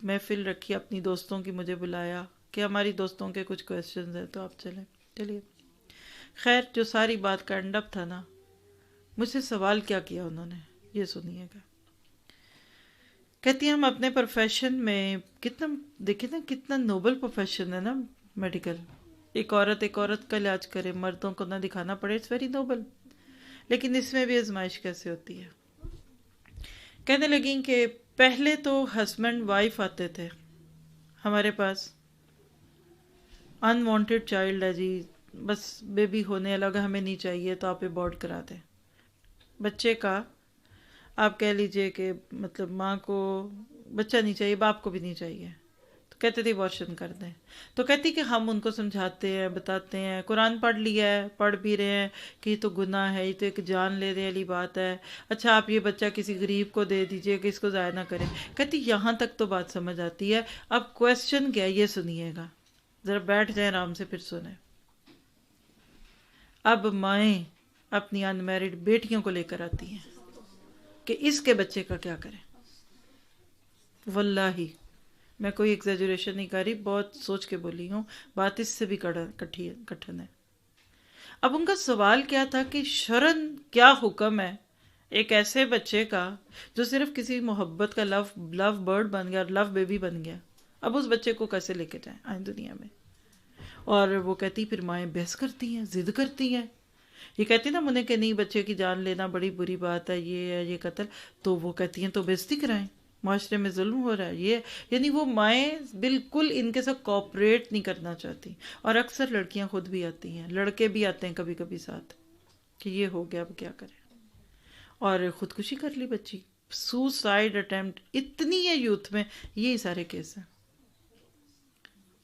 محفل رکھی، اپنی دوستوں کی مجھے بلایا کہ ہماری دوستوں کے کچھ کویسچنز ہیں تو آپ چلیے۔ خیر جو ساری بات کا اینڈ اپ تھا نا، مجھ سے سوال کیا کیا انہوں نے، یہ سنیے گا۔ کہتی ہیں ہم اپنے پروفیشن میں کتنا، دیکھیں نا کتنا نوبل پروفیشن ہے نا میڈیکل، ایک عورت کا علاج کرے، مردوں کو نہ دکھانا پڑے، اٹس ویری نوبل، لیکن اس میں بھی آزمائش کیسے ہوتی ہے۔ کہنے لگیں کہ پہلے تو ہسبینڈ وائف آتے تھے ہمارے پاس، انوانٹیڈ چائلڈ ہے جی، بس بیبی ہونے لگا ہمیں نہیں چاہیے تو آپ ابورٹ کرا دیں بچے کا. آپ کہہ لیجئے کہ مطلب ماں کو بچہ نہیں چاہیے، باپ کو بھی نہیں چاہیے، تو کہتے تھے ابارشن کر دیں. تو کہتی کہ ہم ان کو سمجھاتے ہیں، بتاتے ہیں، قرآن پڑھ لیا ہے، پڑھ بھی رہے ہیں کہ یہ تو گناہ ہے، یہ تو ایک جان لینے والی بات ہے. اچھا آپ یہ بچہ کسی غریب کو دے دیجئے کہ اس کو ضائع نہ کریں. کہتی یہاں تک تو بات سمجھ آتی ہے، اب کویسچن کیا ہے یہ سنیے گا، ذرا بیٹھ جائیں آرام سے پھر سنیں. اب مائیں اپنی ان میرڈ بیٹیوں کو لے کر آتی ہیں کہ اس کے بچے کا کیا کریں. واللہ میں کوئی ایگزیجریشن نہیں کر رہی، بہت سوچ کے بولی ہوں، بات اس سے بھی کٹھن ہے. اب ان کا سوال کیا تھا کہ شرعن کیا حکم ہے ایک ایسے بچے کا جو صرف کسی محبت کا لو برڈ بن گیا، لو بیبی بن گیا، اب اس بچے کو کیسے لے کے جائیں آئیں دنیا میں. اور وہ کہتی پھر مائیں بحث کرتی ہیں، ضد کرتی ہیں، یہ کہتی نا منہیں کہ نہیں بچے کی جان لینا بڑی بری بات ہے، یہ ہے یہ قتل. تو وہ کہتی ہیں تو بےزتی کرائیں، معاشرے میں ظلم ہو رہا ہے یہ. یعنی وہ مائیں بالکل ان کے ساتھ کوآپریٹ نہیں کرنا چاہتی. اور اکثر لڑکیاں خود بھی آتی ہیں، لڑکے بھی آتے ہیں کبھی کبھی ساتھ کہ یہ ہو گیا اب کیا کریں. اور خودکشی کر لی بچی، سوسائڈ اٹیمپٹ اتنی ہے یوتھ میں، یہی سارے کیس ہیں.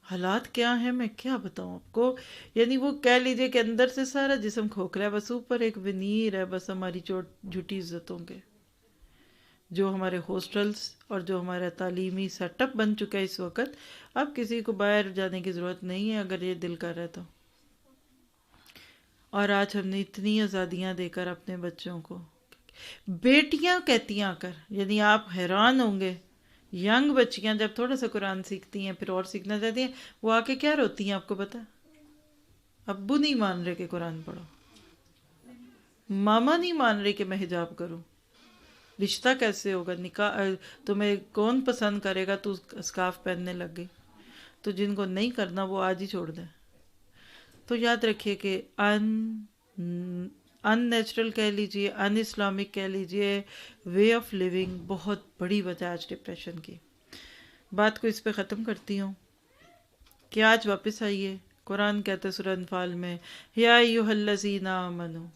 حالات کیا ہیں میں کیا بتاؤں آپ کو. یعنی وہ کہہ لیجئے کہ اندر سے سارا جسم کھوکھلا ہے، بس اوپر ایک ونیر ہے بس ہماری جھوٹی عزتوں کے. جو ہمارے ہاسٹلس اور جو ہمارا تعلیمی سیٹ اپ بن چکا ہے اس وقت، اب کسی کو باہر جانے کی ضرورت نہیں ہے اگر یہ دل کر رہا ہے تو. اور آج ہم نے اتنی آزادیاں دے کر اپنے بچوں کو، بیٹیاں کہتی ہیں آ کر، یعنی آپ حیران ہوں گے، ینگ بچیاں جب تھوڑا سا قرآن سیکھتی ہیں پھر اور سیکھنا چاہتی ہیں، وہ آ کے کیا روتی ہیں آپ کو پتہ؟ ابو نہیں مان رہے کہ قرآن پڑھو، ماما نہیں مان رہی کہ میں حجاب کروں، رشتہ کیسے ہوگا، نکاح تمہیں کون پسند کرے گا، تو اسکارف پہننے لگ گئی. تو جن کو نہیں کرنا وہ آج ہی چھوڑ دیں. تو یاد رکھیے کہ ان نیچرل کہہ لیجئے، ان اسلامک کہہ لیجئے وے آف لیونگ بہت بڑی وجہ آج ڈپریشن کی. بات کو اس پہ ختم کرتی ہوں کہ آج واپس آئیے. قرآن کہتے سورہ انفال میں، یا ایھا الذین آمنوا،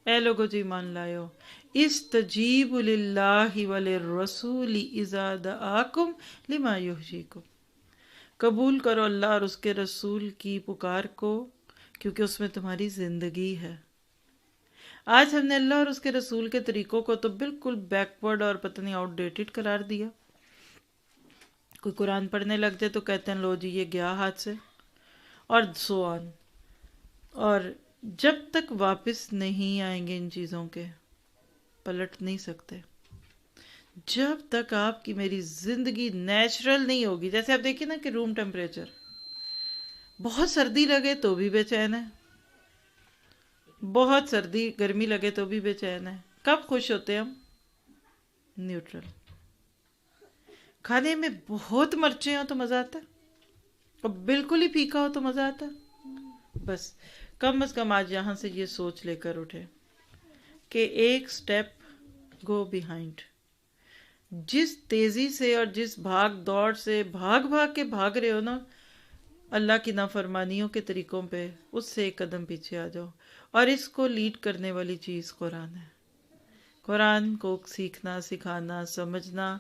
اے لوگو جو ایمان لائے ہو، استجیبوا للہ وللرسول اذا دعاکم لما یحییکم، قبول کرو اللہ اور اس کے رسول کی پکار کو کیونکہ اس میں تمہاری زندگی ہے. آج ہم نے اللہ اور اس کے رسول کے طریقوں کو تو بالکل بیکورڈ اور پتہ نہیں آؤٹ ڈیٹڈ قرار دیا. کوئی قرآن پڑھنے لگ جائے تو کہتے ہیں لو جی یہ گیا ہاتھ سے، اور سو آن. اور جب تک واپس نہیں آئیں گے ان چیزوں کے، پلٹ نہیں سکتے. جب تک آپ کی میری زندگی نیچرل نہیں ہوگی، جیسے آپ دیکھیں نا کہ روم ٹیمپریچر، بہت سردی لگے تو بھی بے چین ہے، بہت سردی گرمی لگے تو بھی بے چین ہے. کب خوش ہوتے ہم؟ نیوٹرل. کھانے میں بہت مرچیں ہوں تو مزہ آتا ہے، اور بالکل ہی پھیکا ہو تو مزہ آتا ہے. بس کم از کم آج یہاں سے یہ سوچ لے کر اٹھے کہ ایک سٹیپ گو بیہائنڈ. جس تیزی سے اور جس بھاگ دوڑ سے بھاگ کے بھاگ رہے ہو نا اللہ کی نافرمانیوں کے طریقوں پہ، اس سے ایک قدم پیچھے آ جاؤ. اور اس کو لیڈ کرنے والی چیز قرآن ہے. قرآن کو سیکھنا، سکھانا، سمجھنا،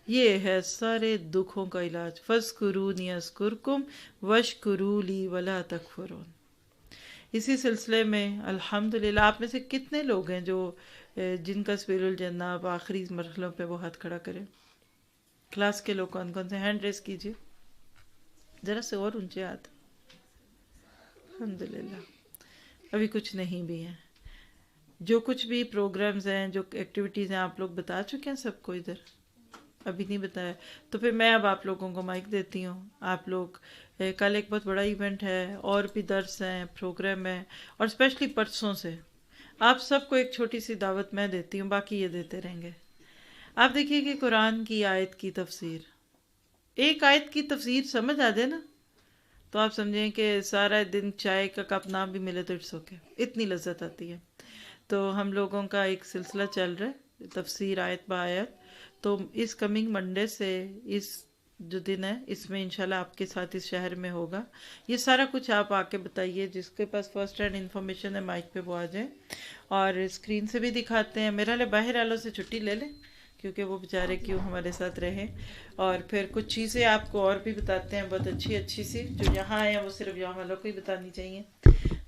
یہ ہے سارے دکھوں کا علاج. فاذکرونی اذکرکم واشکروا لی ولا تکفرون. اسی سلسلے میں الحمدللہ آپ میں سے کتنے لوگ ہیں جو جن کا سبیل الجنہ اب آخری مرحلوں پہ وہ ہاتھ کھڑا کریں؟ کلاس کے لوگ کون کون سے ہینڈ ریز کیجیے ذرا سے اور اونچے ہاتھ. الحمدللہ. ابھی کچھ نہیں بھی ہیں، جو کچھ بھی پروگرامز ہیں، جو ایکٹیویٹیز ہیں آپ لوگ بتا چکے ہیں سب کو، ادھر ابھی نہیں بتایا. تو پھر میں اب آپ لوگوں کو مائک دیتی ہوں. آپ لوگ کل ایک بہت بڑا ایونٹ ہے، اور بھی درس ہیں، پروگرام ہے، اور اسپیشلی پرسوں سے آپ سب کو ایک چھوٹی سی دعوت میں دیتی ہوں، باقی یہ دیتے رہیں گے. آپ دیکھیے کہ قرآن کی آیت کی تفسیر، ایک آیت کی تفسیر سمجھ آ جائے نا تو آپ سمجھیں کہ سارا دن چائے کا کپ نہ بھی ملے تو اٹس اوکے، اتنی لذت آتی ہے. تو ہم لوگوں کا ایک سلسلہ چل رہا ہے تفسیر آیت با آیت. تو اس کمنگ منڈے سے اس جو دن ہے اس میں انشاءاللہ آپ کے ساتھ اس شہر میں ہوگا. یہ سارا کچھ آپ آ کے بتائیے، جس کے پاس فرسٹ ہینڈ انفارمیشن ہے مائک پہ وہ آ جائیں، اور اسکرین سے بھی دکھاتے ہیں. میرا لے باہر والوں سے چھٹی لے لیں کیونکہ وہ بیچارے کیوں ہمارے ساتھ رہے، اور پھر کچھ چیزیں آپ کو اور بھی بتاتے ہیں بہت اچھی اچھی سی، جو یہاں آئے ہیں وہ صرف یہاں والوں کو ہی بتانی چاہیے.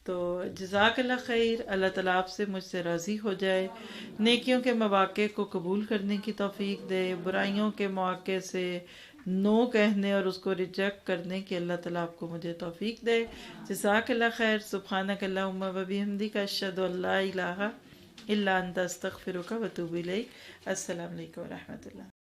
تو جزاک اللہ خیر. اللہ تعالیٰ آپ سے مجھ سے راضی ہو جائے، نیکیوں کے مواقع کو قبول کرنے کی توفیق دے، برائیوں کے مواقع سے نو کہنے اور اس کو ریجیکٹ کرنے کی اللہ تعالیٰ آپ کو مجھے توفیق دے. جزاک اللہ خیر. سبحانک اللہم و بحمدک، اشہد ان لا الہ الا انت، استغفرک و اتوب الیک. السلام علیکم و رحمۃ اللہ.